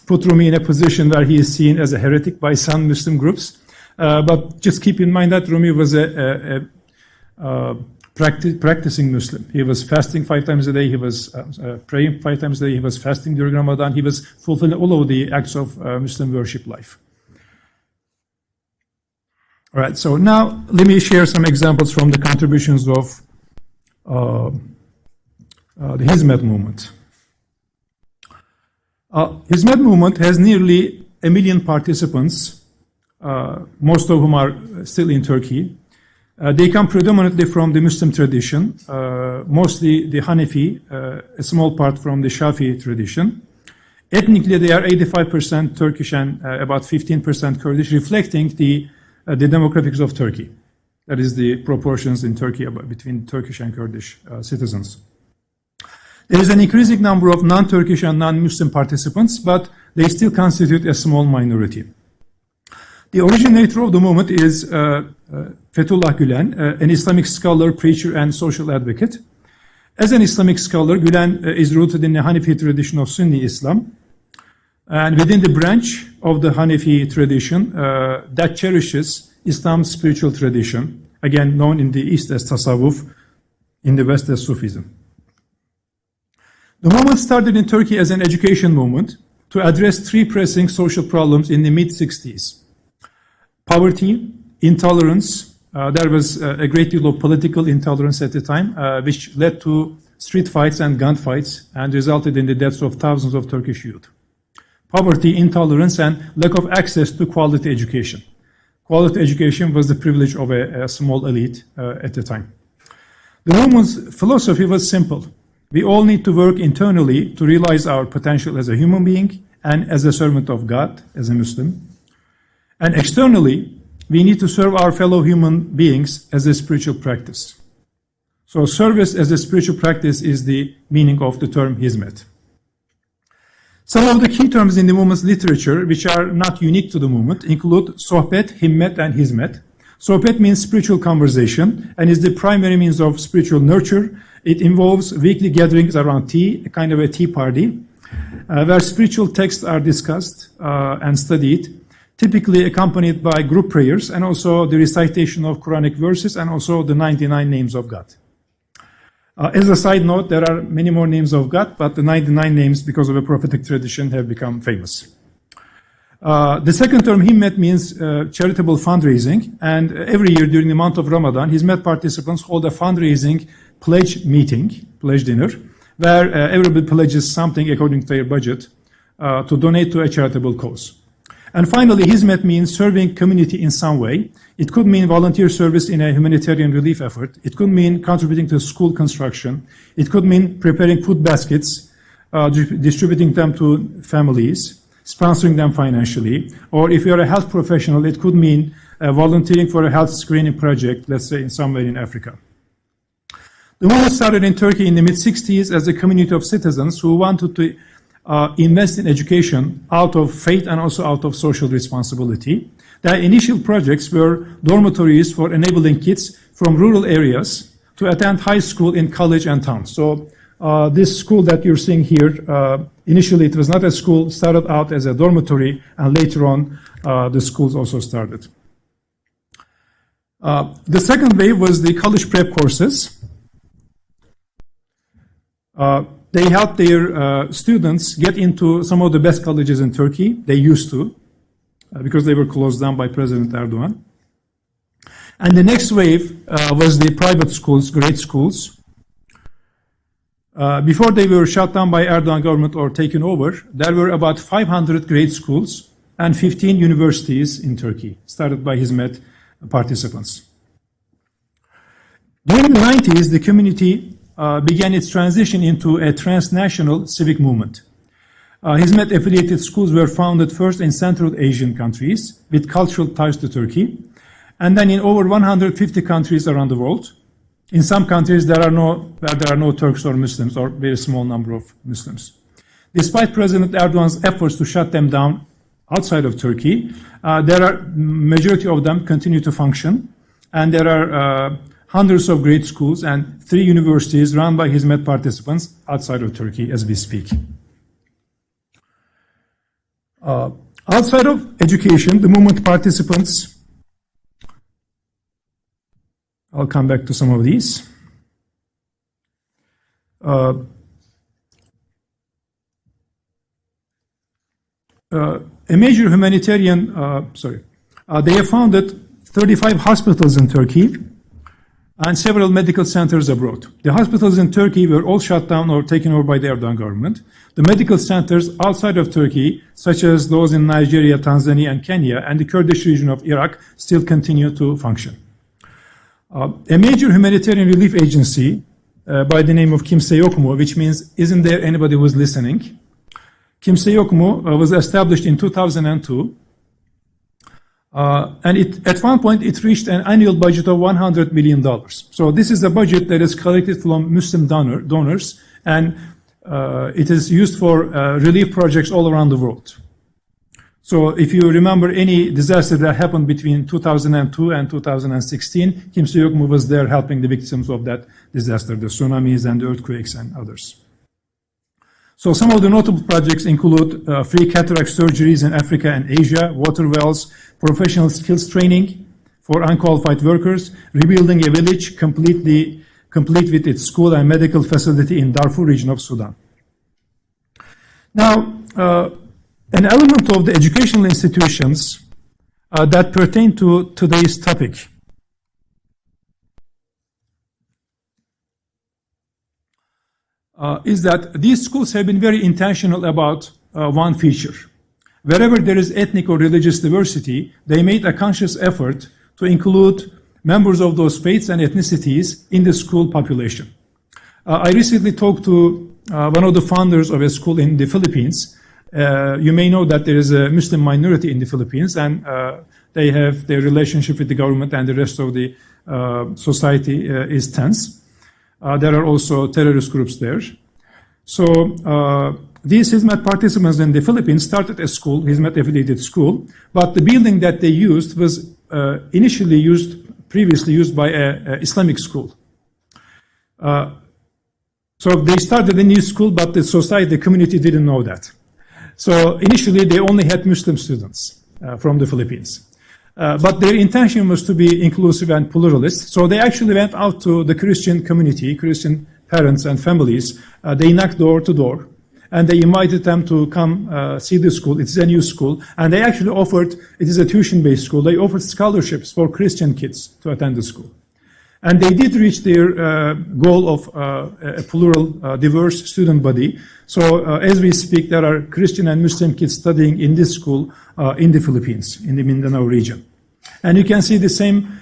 put Rumi in a position where he is seen as a heretic by some Muslim groups. But just keep in mind that Rumi was a practicing Muslim. He was fasting 5 times a day. He was praying 5 times a day. He was fasting during Ramadan. He was fulfilling all of the acts of Muslim worship life. All right, so now let me share some examples from the contributions of the Hizmet movement. Hizmet movement has nearly 1 million participants, most of whom are still in Turkey. They come predominantly from the Muslim tradition, mostly the Hanafi, a small part from the Shafi'i tradition. Ethnically, they are 85% Turkish and about 15% Kurdish, reflecting the demographics of Turkey. That is the proportions in Turkey between Turkish and Kurdish citizens. There is an increasing number of non-Turkish and non-Muslim participants, but they still constitute a small minority. The originator of the movement is Fethullah Gulen, an Islamic scholar, preacher, and social advocate. As an Islamic scholar, Gulen is rooted in the Hanafi tradition of Sunni Islam. And within the branch of the Hanafi tradition that cherishes Islam's spiritual tradition, again known in the East as Tasawwuf, in the West as Sufism. The movement started in Turkey as an education movement to address 3 pressing social problems in the mid-60s. poverty, intolerance. There was a great deal of political intolerance at the time, which led to street fights and gunfights and resulted in the deaths of thousands of Turkish youth. Poverty, intolerance, and lack of access to quality education. Quality education was the privilege of a small elite at the time. The Romans' philosophy was simple. We all need to work internally to realize our potential as a human being and as a servant of God, as a Muslim. And externally, we need to serve our fellow human beings as a spiritual practice. So service as a spiritual practice is the meaning of the term hizmet. Some of the key terms in the movement's literature, which are not unique to the movement, include sohbet, himmet, and hizmet. Sohbet means spiritual conversation and is the primary means of spiritual nurture. It involves weekly gatherings around tea, a kind of a tea party, where spiritual texts are discussed and studied, typically accompanied by group prayers and also the recitation of Quranic verses and also the 99 names of God. As a side note, there are many more names of God, but the 99 names, because of a prophetic tradition, have become famous. The second term, himmet, means charitable fundraising, and every year during the month of Ramadan, hizmet participants hold a fundraising pledge meeting, pledge dinner, where everybody pledges something according to their budget to donate to a charitable cause. And finally, hizmet means serving community in some way. It could mean volunteer service in a humanitarian relief effort. It could mean contributing to school construction. It could mean preparing food baskets, distributing them to families, sponsoring them financially. Or if you're a health professional, it could mean volunteering for a health screening project, let's say in somewhere in Africa. The movement started in Turkey in the mid-60s as a community of citizens who wanted to invest in education out of faith and also out of social responsibility. Their initial projects were dormitories for enabling kids from rural areas to attend high school in college and towns. So this school that you're seeing here, initially it was not a school, started out as a dormitory, and later on the schools also started. The second wave was the college prep courses. They helped their students get into some of the best colleges in Turkey. They used to, because they were closed down by President Erdogan. And the next wave was the private schools, grade schools. Before they were shut down by Erdogan government or taken over, there were about 500 grade schools and 15 universities in Turkey, started by hizmet participants. During the 90s, the community began its transition into a transnational civic movement. Hizmet-affiliated schools were founded first in Central Asian countries with cultural ties to Turkey, and then in over 150 countries around the world. In some countries, there are no Turks or Muslims, or very small number of Muslims. Despite President Erdogan's efforts to shut them down outside of Turkey, majority of them continue to function, and there are hundreds of grade schools and 3 universities run by hizmet participants outside of Turkey as we speak. Outside of education, the movement participants, I'll come back to some of these. A major humanitarian, they have founded 35 hospitals in Turkey and several medical centers abroad. The hospitals in Turkey were all shut down or taken over by the Erdogan government. The medical centers outside of Turkey, such as those in Nigeria, Tanzania, and Kenya, and the Kurdish region of Iraq, still continue to function. A major humanitarian relief agency by the name of Kimse Yok Mu, which means, isn't there anybody who's listening? Kimse Yok Mu was established in 2002. And at one point, it reached an annual budget of $100 million. So this is a budget that is collected from Muslim donors, and it is used for relief projects all around the world. So if you remember any disaster that happened between 2002 and 2016, Kimse Yok Mu was there helping the victims of that disaster, the tsunamis and the earthquakes and others. So some of the notable projects include free cataract surgeries in Africa and Asia, water wells, professional skills training for unqualified workers, rebuilding a village complete with its school and medical facility in Darfur region of Sudan. Now, an element of the educational institutions that pertain to today's topic. Is that these schools have been very intentional about one feature. Wherever there is ethnic or religious diversity, they made a conscious effort to include members of those faiths and ethnicities in the school population. I recently talked to one of the founders of a school in the Philippines. You may know that there is a Muslim minority in the Philippines, and they have their relationship with the government and the rest of the society is tense. There are also terrorist groups there. So these Hizmet participants in the Philippines started a school, Hizmet-affiliated school, but the building that they used was previously used by an Islamic school. So they started a new school, but the society, the community didn't know that. So initially they only had Muslim students from the Philippines. But their intention was to be inclusive and pluralist. So they actually went out to the Christian community, Christian parents and families. They knocked door to door, and they invited them to come see the school. It's a new school. And they actually offered, it is a tuition-based school, they offered scholarships for Christian kids to attend the school. And they did reach their goal of a plural, diverse student body. So as we speak, there are Christian and Muslim kids studying in this school in the Philippines, in the Mindanao region. And you can see the same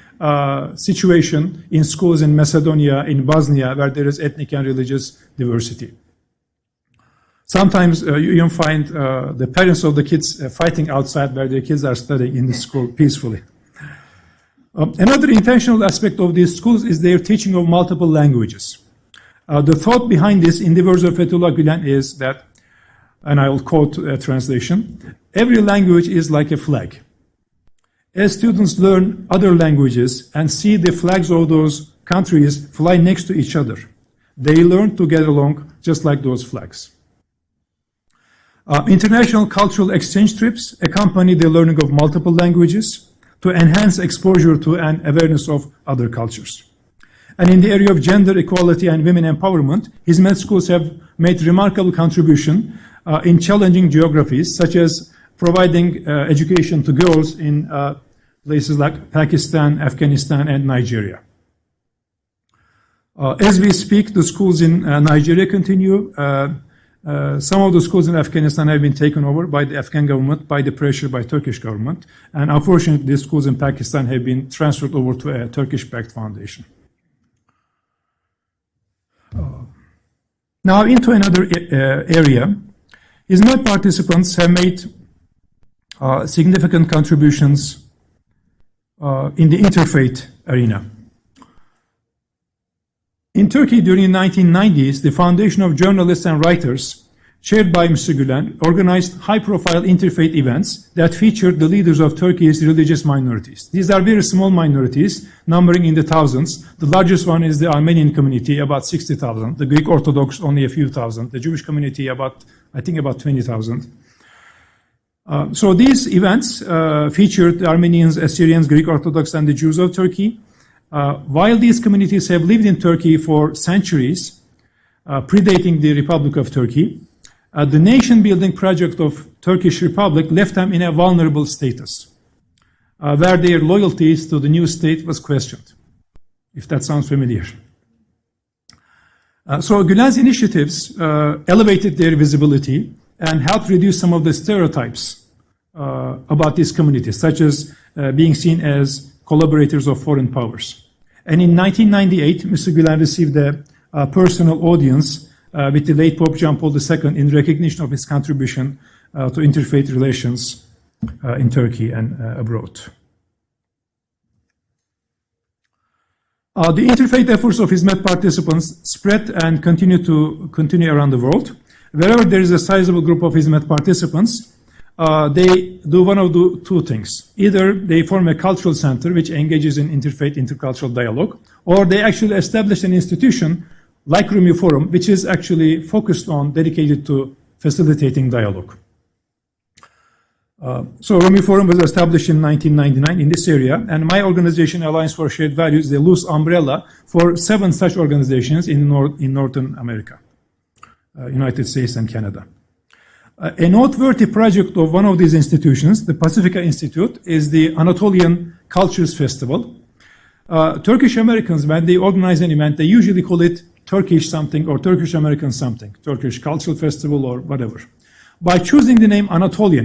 situation in schools in Macedonia, in Bosnia, where there is ethnic and religious diversity. Sometimes you even find the parents of the kids fighting outside where their kids are studying in the school peacefully. Another intentional aspect of these schools is their teaching of multiple languages. The thought behind this, in the words of Fethullah Gulen, is that, and I will quote a translation, every language is like a flag. As students learn other languages and see the flags of those countries fly next to each other, they learn to get along just like those flags. International cultural exchange trips accompany the learning of multiple languages to enhance exposure to and awareness of other cultures. And in the area of gender equality and women empowerment, Hizmet schools have made remarkable contribution in challenging geographies, such as providing education to girls in places like Pakistan, Afghanistan, and Nigeria. As we speak, the schools in Nigeria continue. Some of the schools in Afghanistan have been taken over by the Afghan government, by the pressure by Turkish government. And unfortunately, the schools in Pakistan have been transferred over to a Turkish-backed foundation. Now into another area. Hizmet participants have made significant contributions in the interfaith arena. In Turkey during the 1990s, the Foundation of Journalists and Writers, chaired by Mr. Gulen, organized high-profile interfaith events that featured the leaders of Turkey's religious minorities. These are very small minorities, numbering in the thousands. The largest one is the Armenian community, about 60,000. The Greek Orthodox, only a few thousand. The Jewish community, about 20,000. So these events featured the Armenians, Assyrians, Greek Orthodox, and the Jews of Turkey. While these communities have lived in Turkey for centuries, predating the Republic of Turkey, the nation-building project of Turkish Republic left them in a vulnerable status, where their loyalties to the new state was questioned, if that sounds familiar. So Gülen's initiatives elevated their visibility and helped reduce some of the stereotypes about these communities, such as being seen as collaborators of foreign powers. And in 1998, Mr. Gulen received a personal audience with the late Pope John Paul II in recognition of his contribution to interfaith relations in Turkey and abroad. The interfaith efforts of Hizmet participants spread and continue around the world. Wherever there is a sizable group of Hizmet participants, they do one of the two things. Either they form a cultural center which engages in interfaith, intercultural dialogue, or they actually establish an institution like Rumi Forum, which is actually focused on, dedicated to facilitating dialogue. So Rumi Forum was established in 1999 in this area, and my organization, Alliance for Shared Values, is a loose umbrella for 7 such organizations in Northern America, United States and Canada. A noteworthy project of one of these institutions, the Pacifica Institute, is the Anatolian Cultures Festival. Turkish Americans, when they organize an event, they usually call it Turkish something or Turkish American something, Turkish Cultural Festival or whatever. By choosing the name Anatolia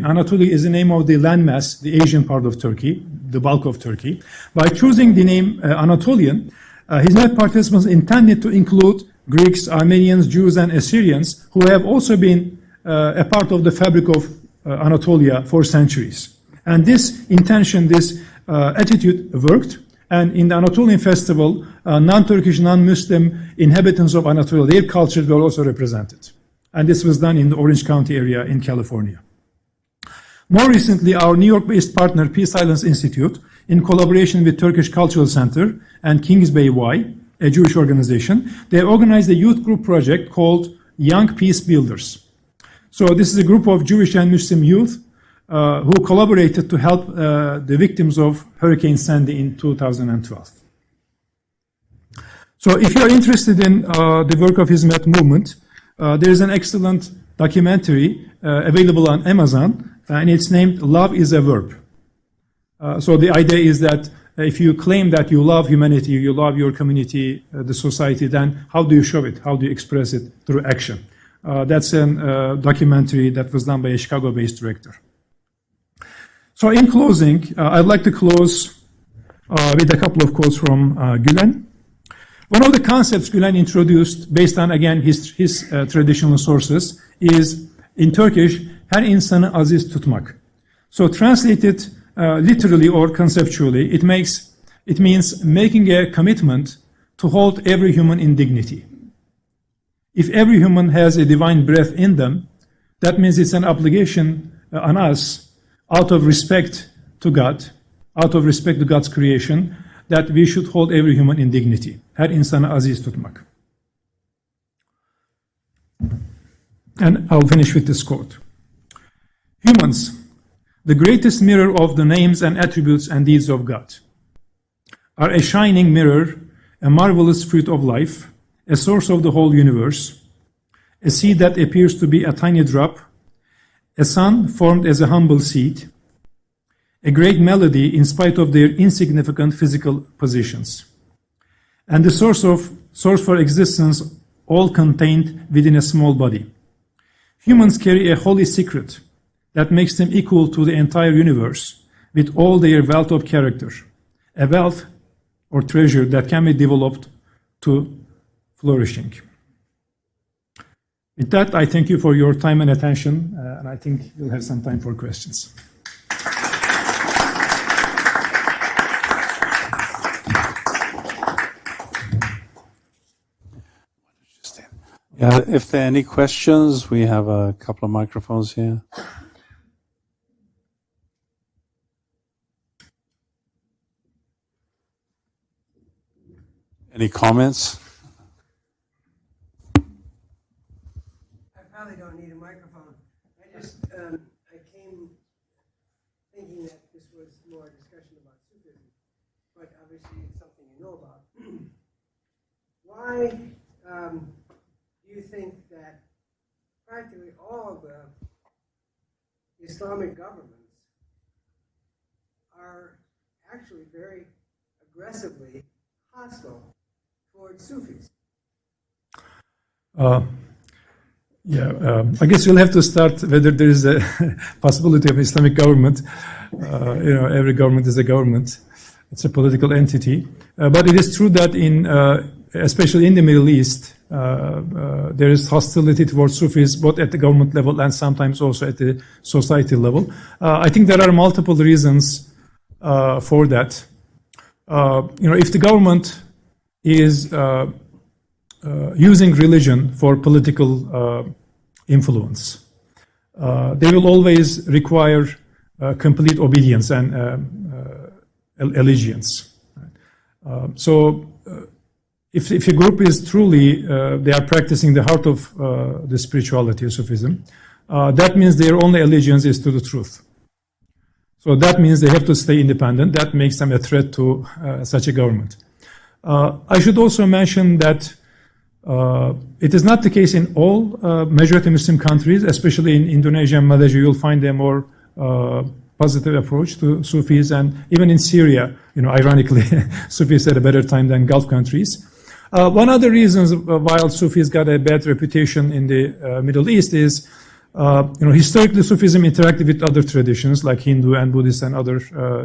is the name of the landmass, the Asian part of Turkey, the bulk of Turkey. By choosing the name Anatolian, his event participants intended to include Greeks, Armenians, Jews, and Assyrians, who have also been a part of the fabric of Anatolia for centuries. And this intention, this attitude worked. And in the Anatolian festival, non-Turkish, non-Muslim inhabitants of Anatolia, their cultures were also represented. And this was done in the Orange County area in California. More recently, our New York-based partner, Peace Islands Institute, in collaboration with Turkish Cultural Center and Kings Bay Y, a Jewish organization, they organized a youth group project called Young Peace Builders. So this is a group of Jewish and Muslim youth who collaborated to help the victims of Hurricane Sandy in 2012. So if you're interested in the work of Hizmet movement, there is an excellent documentary available on Amazon, and it's named Love is a Verb. So the idea is that if you claim that you love humanity, you love your community, the society, then how do you show it? How do you express it? Through action. That's a documentary that was done by a Chicago-based director. So in closing, I'd like to close with a couple of quotes from Gulen. One of the concepts Gulen introduced, based on, again, his traditional sources, is, in Turkish, her insanı aziz tutmak. So translated literally or conceptually, it means making a commitment to hold every human in dignity. If every human has a divine breath in them, that means it's an obligation on us, out of respect to God, out of respect to God's creation, that we should hold every human in dignity. Her insanı aziz tutmak. And I'll finish with this quote. Humans, the greatest mirror of the names and attributes and deeds of God, are a shining mirror, a marvelous fruit of life, a source of the whole universe, a seed that appears to be a tiny drop, a sun formed as a humble seed, a great melody in spite of their insignificant physical positions, and the source for existence, all contained within a small body. Humans carry a holy secret that makes them equal to the entire universe with all their wealth of character, a wealth or treasure that can be developed to flourishing. With that, I thank you for your time and attention, and I think we'll have some time for questions. Yeah, if there are any questions, we have a couple of microphones here. Any comments? I probably don't need a microphone. I came thinking that this was more a discussion about Sufism, but obviously it's something you know about. Why do you think that practically all of the Islamic governments are actually very aggressively hostile towards Sufis? I guess you'll have to start whether there is a possibility of Islamic government. Every government is a government. It's a political entity. But it is true that especially in the Middle East, there is hostility towards Sufis, both at the government level and sometimes also at the society level. I think there are multiple reasons for that. If the government is using religion for political influence, they will always require complete obedience and allegiance. If a group is truly, they are practicing the heart of the spirituality of Sufism, that means their only allegiance is to the truth. So that means they have to stay independent. That makes them a threat to such a government. I should also mention that It is not the case in all majority Muslim countries, especially in Indonesia and Malaysia. You'll find a more positive approach to Sufis, and even in Syria, ironically, Sufis had a better time than Gulf countries. One of the reasons why Sufis got a bad reputation in the Middle East is, historically Sufism interacted with other traditions like Hindu and Buddhist and other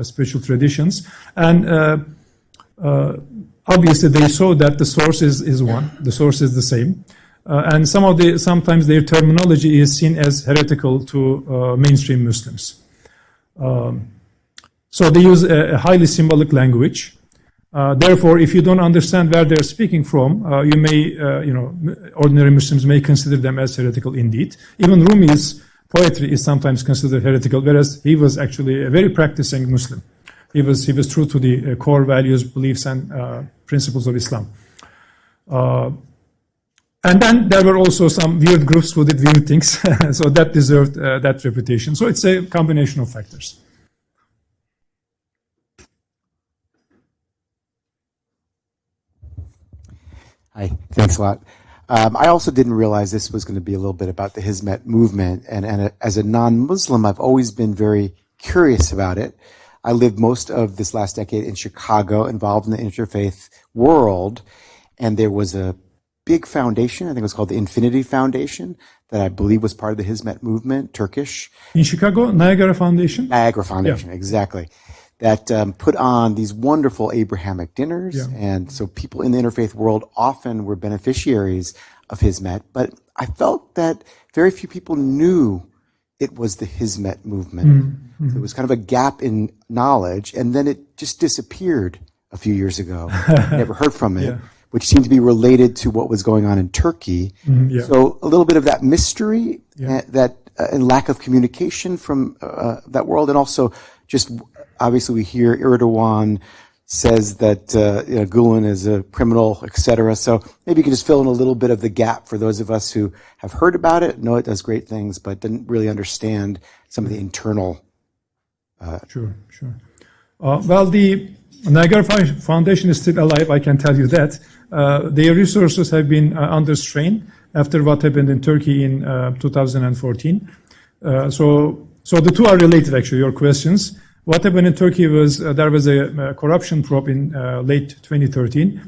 spiritual traditions, and obviously they saw that the source is one, the source is the same, and sometimes their terminology is seen as heretical to mainstream Muslims. So they use a highly symbolic language. Therefore, if you don't understand where they're speaking from, you may, ordinary Muslims may consider them as heretical indeed. Even Rumi's poetry is sometimes considered heretical, whereas he was actually a very practicing Muslim. He was true to the core values, beliefs, and principles of Islam. And then there were also some weird groups who did weird things, so that deserved that reputation. So it's a combination of factors. Hi, thanks a lot. I also didn't realize this was going to be a little bit about the Hizmet movement, and as a non-Muslim, I've always been very curious about it. I lived most of this last decade in Chicago, involved in the interfaith world, and there was a big foundation, I think it was called the Infinity Foundation, that I believe was part of the Hizmet movement, Turkish. In Chicago, Niagara Foundation? Niagara Foundation, yeah. Exactly. That put on these wonderful Abrahamic dinners, yeah. And so people in the interfaith world often were beneficiaries of Hizmet, but I felt that very few people knew it was the Hizmet movement. Mm-hmm. So it was kind of a gap in knowledge, and then it just disappeared a few years ago. Never heard from it. Yeah. Which seemed to be related to what was going on in Turkey. Mm, yeah. So a little bit of that mystery, yeah. And lack of communication from that world, and also just obviously we hear Erdogan says that Gulen is a criminal, etc. So maybe you can just fill in a little bit of the gap for those of us who have heard about it, know it does great things, but didn't really understand some of the internal. Sure. Well, the Niagara Foundation is still alive, I can tell you that. Their resources have been under strain after what happened in Turkey in 2014. So the two are related, actually, your questions. What happened in Turkey was there was a corruption probe in late 2013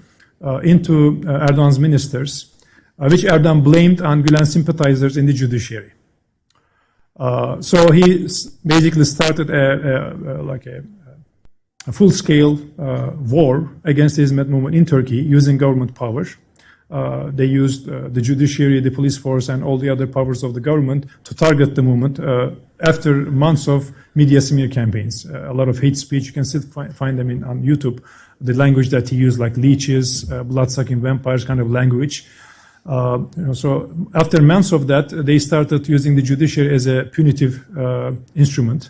into Erdogan's ministers, which Erdogan blamed on Gulen sympathizers in the judiciary. So he basically started a full-scale war against the Hizmet movement in Turkey using government power. They used the judiciary, the police force, and all the other powers of the government to target the movement after months of media smear campaigns. A lot of hate speech, you can still find them on YouTube. The language that he used, like leeches, blood-sucking vampires kind of language. So after months of that, they started using the judiciary as a punitive instrument.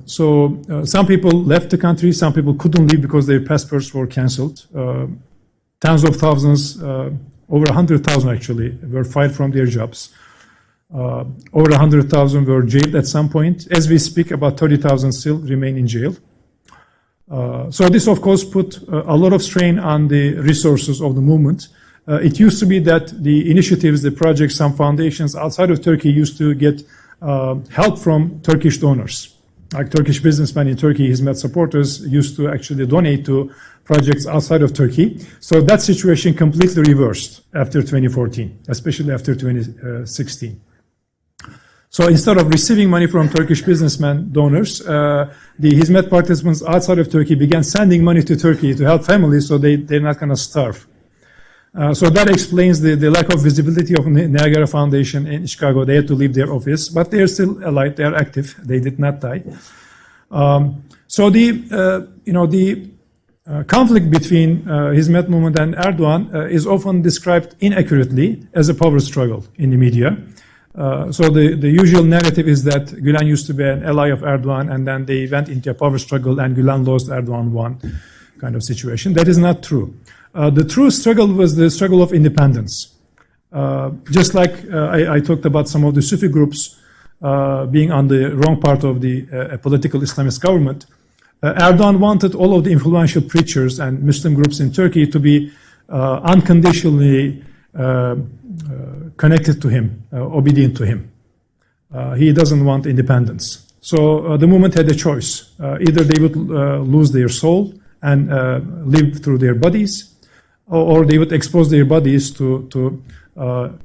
So some people left the country, some people couldn't leave because their passports were cancelled. Tens of thousands, over 100,000 actually, were fired from their jobs. Over 100,000 were jailed at some point. As we speak, about 30,000 still remain in jail. So this, of course, put a lot of strain on the resources of the movement. It used to be that the initiatives, the projects, some foundations outside of Turkey used to get help from Turkish donors. Like Turkish businessmen in Turkey, Hizmet supporters used to actually donate to projects outside of Turkey. So that situation completely reversed after 2014, especially after 2016. So instead of receiving money from Turkish businessmen, donors, the Hizmet participants outside of Turkey began sending money to Turkey to help families so they're not going to starve. So that explains the lack of visibility of Niagara Foundation in Chicago. They had to leave their office, but they are still alive. They are active. They did not die. So the conflict between Hizmet movement and Erdogan is often described inaccurately as a power struggle in the media. So the usual narrative is that Gulen used to be an ally of Erdogan, and then they went into a power struggle, and Gulen lost, Erdogan won, kind of situation. That is not true. The true struggle was the struggle of independence. Just like I talked about some of the Sufi groups being on the wrong part of the political Islamist government, Erdogan wanted all of the influential preachers and Muslim groups in Turkey to be unconditionally connected to him, obedient to him. He doesn't want independence. So the movement had a choice. Either they would lose their soul and live through their bodies, or they would expose their bodies to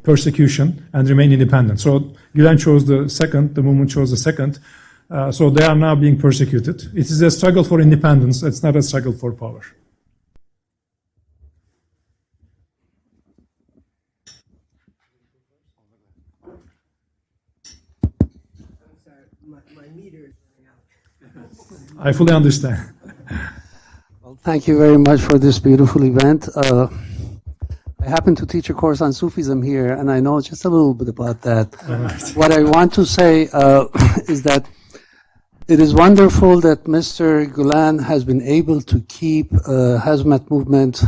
persecution and remain independent. So Gulen chose the second, the movement chose the second. So they are now being persecuted. It is a struggle for independence. It's not a struggle for power. My meter is running out. I fully understand. Well, thank you very much for this beautiful event. I happen to teach a course on Sufism here, and I know just a little bit about that. What I want to say is that it is wonderful that Mr. Gulen has been able to keep Hazmat movement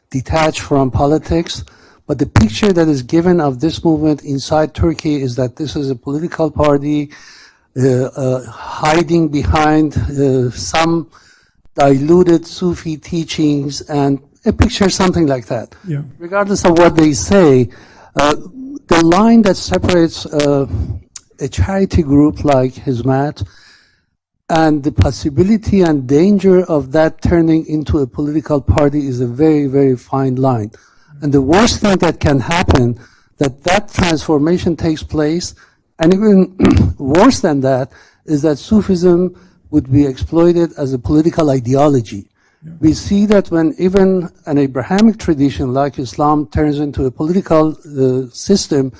detached from politics. But the picture that is given of this movement inside Turkey is that this is a political party hiding behind some diluted Sufi teachings, and a picture something like that. Yeah. Regardless of what they say, the line that separates a charity group like Hizmet and the possibility and danger of that turning into a political party is a very, very fine line. And the worst thing that can happen, that transformation takes place, and even worse than that, is that Sufism would be exploited as a political ideology. Yeah. We see that when even an Abrahamic tradition like Islam turns into a political system,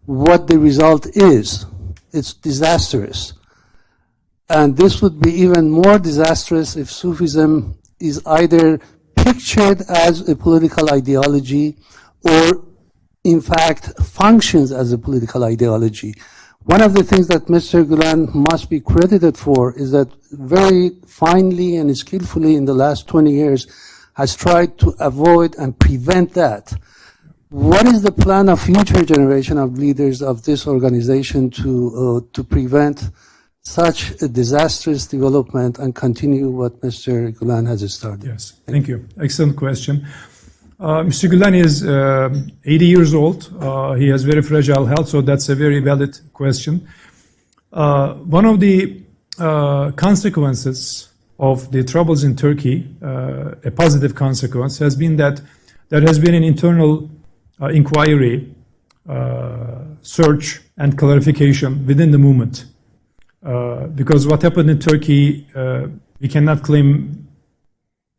what the result is. It's disastrous. And this would be even more disastrous if Sufism is either pictured as a political ideology or, in fact, functions as a political ideology. One of the things that Mr. Gulen must be credited for is that very finely and skillfully in the last 20 years has tried to avoid and prevent that. What is the plan of future generation of leaders of this organization to prevent such a disastrous development and continue what Mr. Gulen has started? Yes, thank you. Excellent question. Mr. Gulen is 80 years old. He has very fragile health, so that's a very valid question. One of the consequences of the troubles in Turkey, a positive consequence, has been that there has been an internal inquiry, search, and clarification within the movement. Because what happened in Turkey, we cannot claim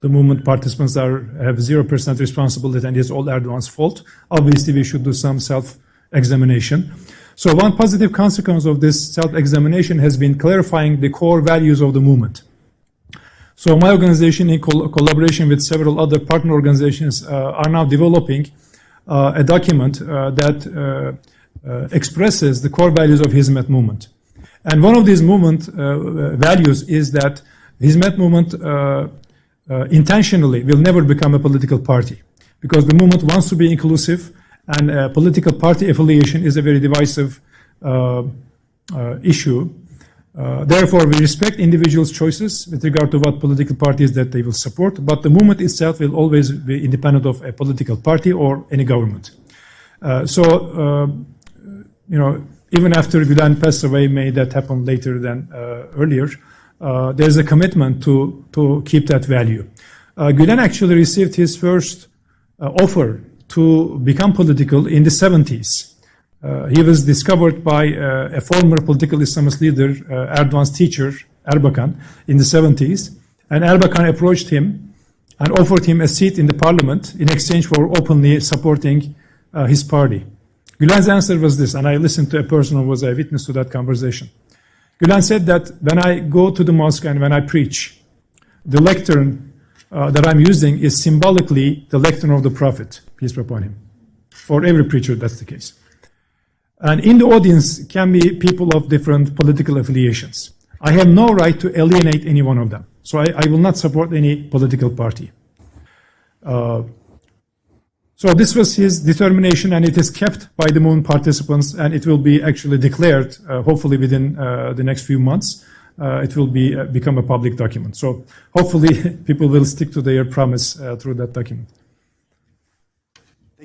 the movement participants have 0% responsibility and it's all Erdogan's fault. Obviously, we should do some self-examination. So one positive consequence of this self-examination has been clarifying the core values of the movement. So my organization, in collaboration with several other partner organizations, are now developing a document that expresses the core values of Hizmet movement. And one of these movement values is that Hizmet movement intentionally will never become a political party, because the movement wants to be inclusive, and political party affiliation is a very divisive issue. Therefore, we respect individuals' choices with regard to what political parties that they will support, but the movement itself will always be independent of a political party or any government. Even after Gulen passed away, may that happen later than earlier, there's a commitment to keep that value. Gulen actually received his first offer to become political in the 70s. He was discovered by a former political Islamist leader, Erdogan's teacher, Erbakan, in the 70s. And Erbakan approached him and offered him a seat in the parliament in exchange for openly supporting his party. Gulen's answer was this, and I listened to a person who was a witness to that conversation. Gulen said that when I go to the mosque and when I preach, the lectern that I'm using is symbolically the lectern of the Prophet, peace be upon him. For every preacher, that's the case. And in the audience can be people of different political affiliations. I have no right to alienate any one of them. So I will not support any political party. So this was his determination, and it is kept by the movement participants, and it will be actually declared, hopefully within the next few months. It will become a public document. So hopefully people will stick to their promise through that document.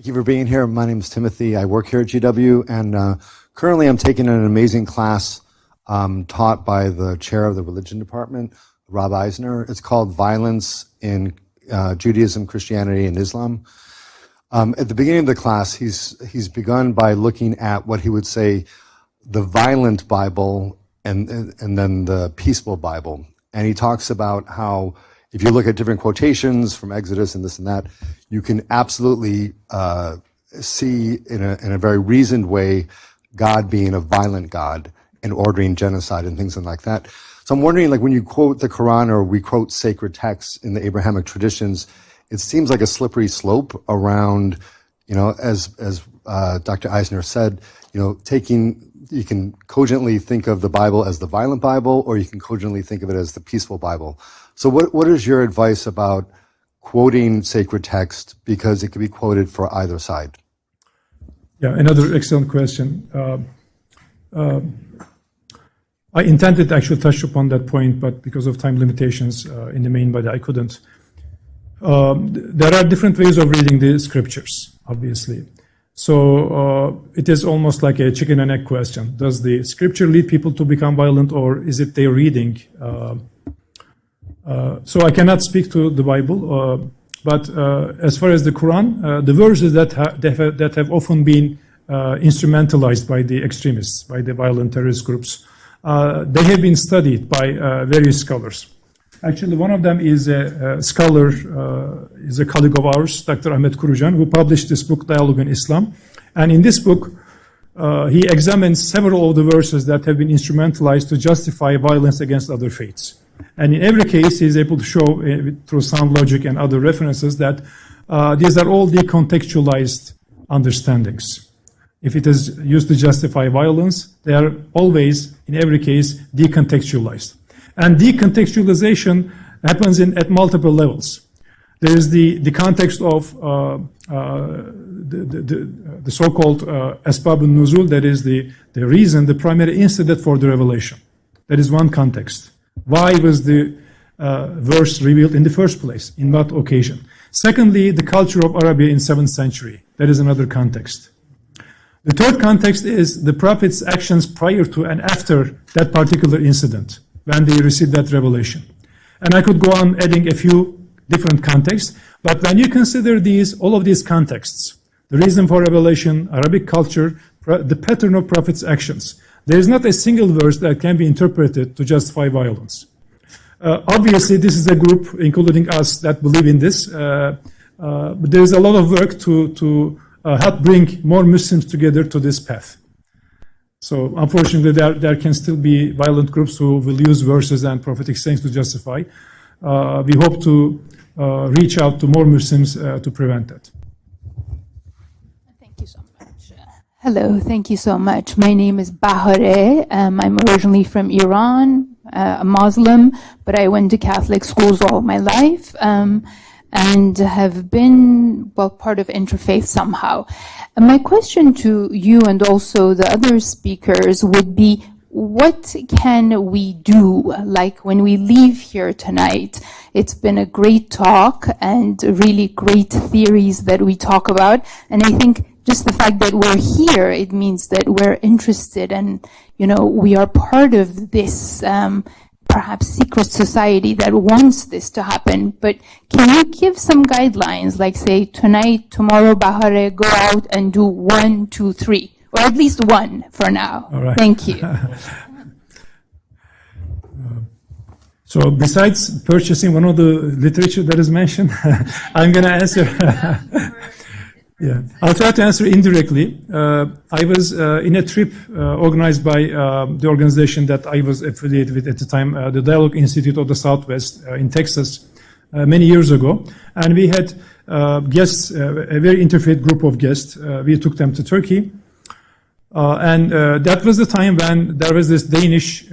Thank you for being here. My name is Timothy. I work here at GW, and currently I'm taking an amazing class taught by the chair of the religion department, Rob Eisner. It's called Violence in Judaism, Christianity, and Islam. At the beginning of the class, he's begun by looking at what he would say the violent Bible and then the peaceful Bible. And he talks about how if you look at different quotations from Exodus and this and that, you can absolutely see in a very reasoned way God being a violent God and ordering genocide and things like that. So I'm wondering, like when you quote the Quran or we quote sacred texts in the Abrahamic traditions, it seems like a slippery slope around, as Dr. Eisner said, you can cogently think of the Bible as the violent Bible, or you can cogently think of it as the peaceful Bible. So what is your advice about quoting sacred text, because it can be quoted for either side? Yeah, another excellent question. I intended to actually touch upon that point, but because of time limitations in the main body, I couldn't. There are different ways of reading the scriptures, obviously. So it is almost like a chicken and egg question. Does the scripture lead people to become violent, or is it their reading? So I cannot speak to the Bible, but as far as the Quran, the verses that have often been instrumentalized by the extremists, by the violent terrorist groups, they have been studied by various scholars. Actually, one of them is a scholar, is a colleague of ours, Dr. Ahmet Kurucan, who published this book, Dialogue in Islam. And in this book, he examines several of the verses that have been instrumentalized to justify violence against other faiths. And in every case, he is able to show through sound logic and other references that these are all decontextualized understandings. If it is used to justify violence, they are always, in every case, decontextualized. And decontextualization happens at multiple levels. There is the context of the so-called asbab al-nuzul, that is the reason, the primary incident for the revelation. That is one context. Why was the verse revealed in the first place? In what occasion? Secondly, the culture of Arabia in 7th century. That is another context. The third context is the prophet's actions prior to and after that particular incident, when they received that revelation. And I could go on adding a few different contexts, but when you consider all of these contexts, the reason for revelation, Arabic culture, the pattern of prophet's actions, there is not a single verse that can be interpreted to justify violence. Obviously, this is a group, including us, that believe in this, but there is a lot of work to help bring more Muslims together to this path. So unfortunately, there can still be violent groups who will use verses and prophetic sayings to justify. We hope to reach out to more Muslims to prevent that. Thank you so much. Hello, thank you so much. My name is Bahare. I'm originally from Iran, a Muslim, but I went to Catholic schools all my life. And have been, part of Interfaith somehow. And my question to you and also the other speakers would be, what can we do? Like when we leave here tonight, it's been a great talk and really great theories that we talk about. And I think just the fact that we're here, it means that we're interested and, we are part of this, perhaps secret society that wants this to happen. But can you give some guidelines, like say tonight, tomorrow, Bahare, go out and do 1, 2, 3, or at least one for now. All right. Thank you. So besides purchasing one of the literature that is mentioned, I'm going to answer. Yeah, I'll try to answer indirectly. I was in a trip organized by the organization that I was affiliated with at the time, the Dialogue Institute of the Southwest in Texas, many years ago. And we had guests, a very interfaith group of guests. We took them to Turkey. And that was the time when there was this Danish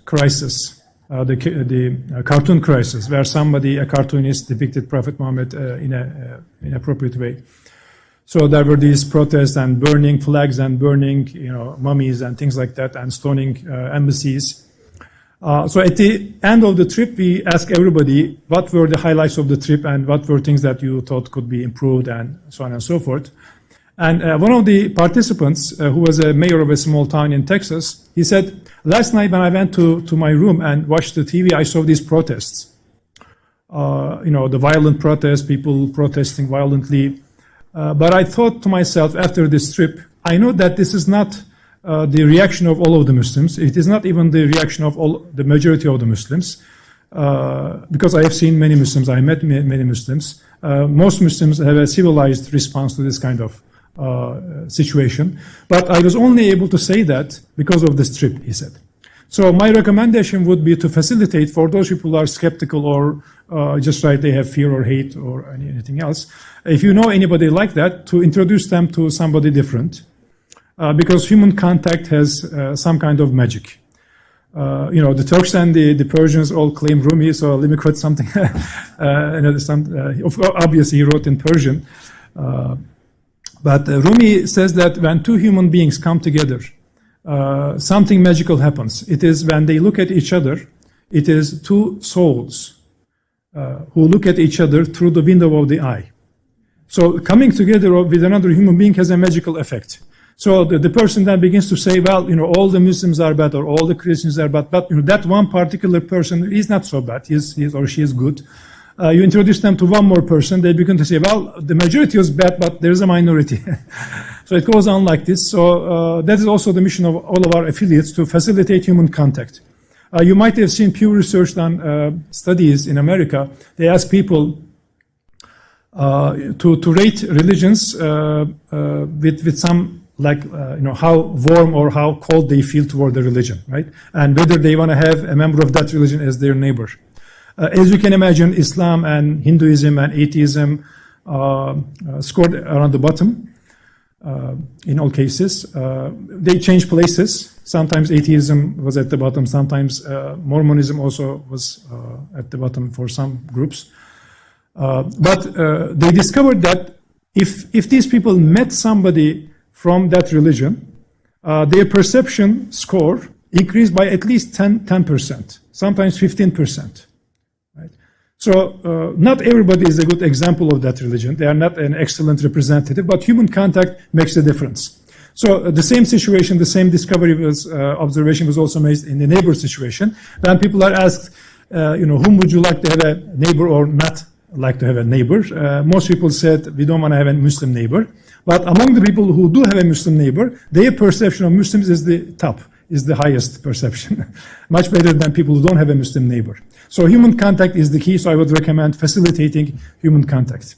crisis, the cartoon crisis, where a cartoonist depicted Prophet Muhammad in an inappropriate way. So there were these protests and burning flags and burning, mummies and things like that, and stoning embassies. So at the end of the trip, we asked everybody what were the highlights of the trip and what were things that you thought could be improved and so on and so forth. And one of the participants, who was a mayor of a small town in Texas, he said, last night when I went to my room and watched the TV, I saw these protests. The violent protests, people protesting violently. But I thought to myself after this trip, I know that this is not the reaction of all of the Muslims. It is not even the reaction of the majority of the Muslims. Because I have seen many Muslims, I met many Muslims. Most Muslims have a civilized response to this kind of situation. But I was only able to say that because of this trip, he said. So my recommendation would be to facilitate for those people who are skeptical or just like they have fear or hate or anything else. If you know anybody like that, to introduce them to somebody different. Because human contact has some kind of magic. The Turks and the Persians all claim Rumi, so let me quote something. Obviously, he wrote in Persian. But Rumi says that when two human beings come together, something magical happens. It is when they look at each other, it is two souls who look at each other through the window of the eye. So coming together with another human being has a magical effect. So the person then begins to say, well, all the Muslims are bad or all the Christians are bad, but that one particular person is not so bad. He or she is good. You introduce them to one more person, they begin to say, well, the majority is bad, but there's a minority. So it goes on like this. So that is also the mission of all of our affiliates, to facilitate human contact. You might have seen Pew Research on studies in America. They ask people to rate religions with some how warm or how cold they feel toward the religion, right? And whether they want to have a member of that religion as their neighbor. As you can imagine, Islam and Hinduism and atheism scored around the bottom in all cases. They changed places. Sometimes atheism was at the bottom. Sometimes Mormonism also was at the bottom for some groups. But they discovered that if these people met somebody from that religion, their perception score increased by at least 10%, sometimes 15%. Right? So not everybody is a good example of that religion. They are not an excellent representative, but human contact makes a difference. So the same situation, the same discovery observation was also made in the neighbor situation. When people are asked, whom would you like to have a neighbor or not like to have a neighbor? Most people said, we don't want to have a Muslim neighbor. But among the people who do have a Muslim neighbor, their perception of Muslims is the top, is the highest perception. Much better than people who don't have a Muslim neighbor. So human contact is the key, so I would recommend facilitating human contact.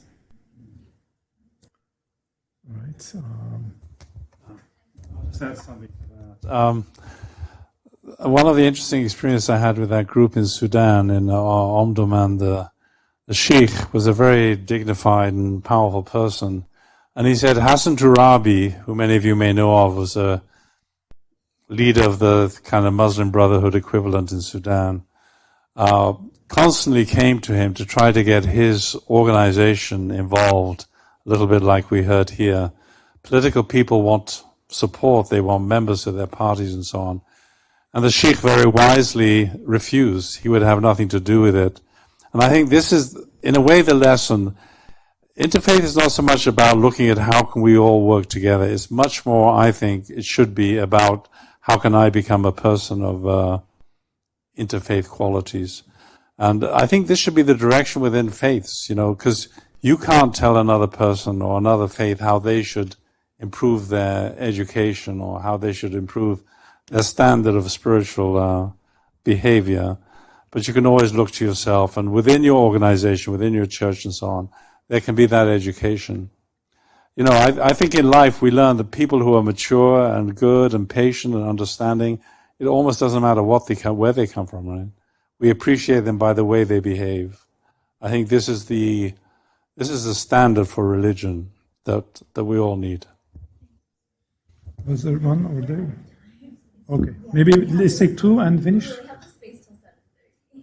All right. One of the interesting experiences I had with that group in Sudan, in Omdurman, the sheikh was a very dignified and powerful person. And he said Hassan Turabi, who many of you may know of, was a leader of the kind of Muslim Brotherhood equivalent in Sudan, constantly came to him to try to get his organization involved, a little bit like we heard here. Political people want support, they want members of their parties and so on. And the sheikh very wisely refused. He would have nothing to do with it. And I think this is, in a way, the lesson. Interfaith is not so much about looking at how can we all work together. It's much more, I think, it should be about how can I become a person of interfaith qualities. And I think this should be the direction within faiths, because you can't tell another person or another faith how they should improve their education or how they should improve their standard of spiritual behavior. But you can always look to yourself, and within your organization, within your church and so on, there can be that education. I think in life we learn that people who are mature and good and patient and understanding, it almost doesn't matter where they come from, right? We appreciate them by the way they behave. I think this is the standard for religion that we all need. Was there one over there? Okay, maybe let's take two and finish.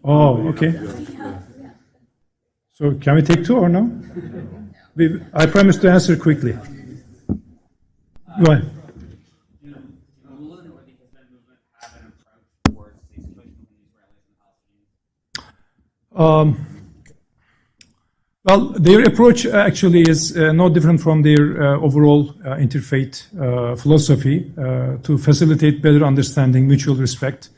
Oh, okay. So can we take two or no? I promise to answer quickly. Go ahead. Well, their approach actually is no different from their overall interfaith philosophy to facilitate better understanding, mutual respect,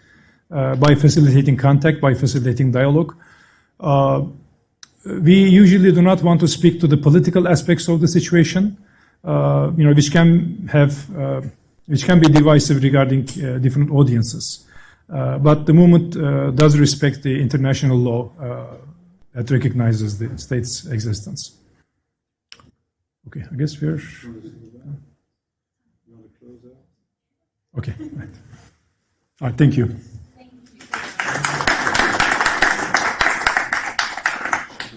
by facilitating contact, by facilitating dialogue. We usually do not want to speak to the political aspects of the situation, which can be divisive regarding different audiences. But the movement does respect the international law that recognizes the state's existence. Okay, I guess we're... Okay, right. All right, thank you.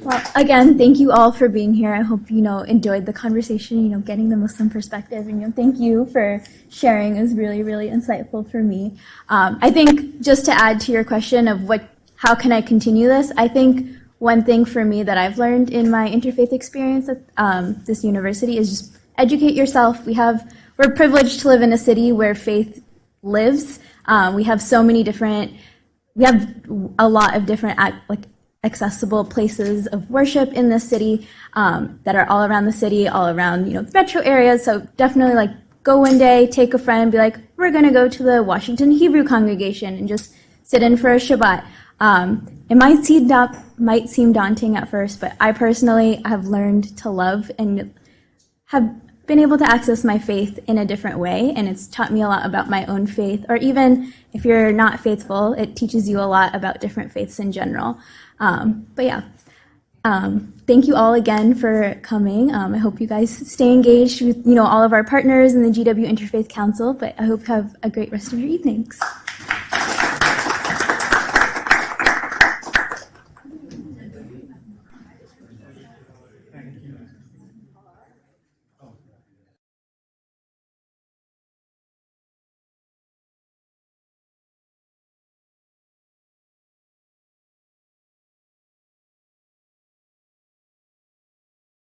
Well, again, thank you all for being here. I hope, enjoyed the conversation, getting the Muslim perspective. And, thank you for sharing. It was really, really insightful for me. I think just to add to your question of how can I continue this, I think one thing for me that I've learned in my interfaith experience at this university is just educate yourself. We're privileged to live in a city where faith lives. We have a lot of different accessible places of worship in this city that are all around the city, all around metro areas. So definitely go one day, take a friend, be like, we're going to go to the Washington Hebrew congregation and just sit in for a Shabbat. It might seem daunting at first, but I personally have learned to love and have been able to access my faith in a different way, and it's taught me a lot about my own faith, or even if you're not faithful, it teaches you a lot about different faiths in general. Thank you all again for coming. I hope you guys stay engaged with all of our partners in the GW Interfaith Council, but I hope you have a great rest of your evenings.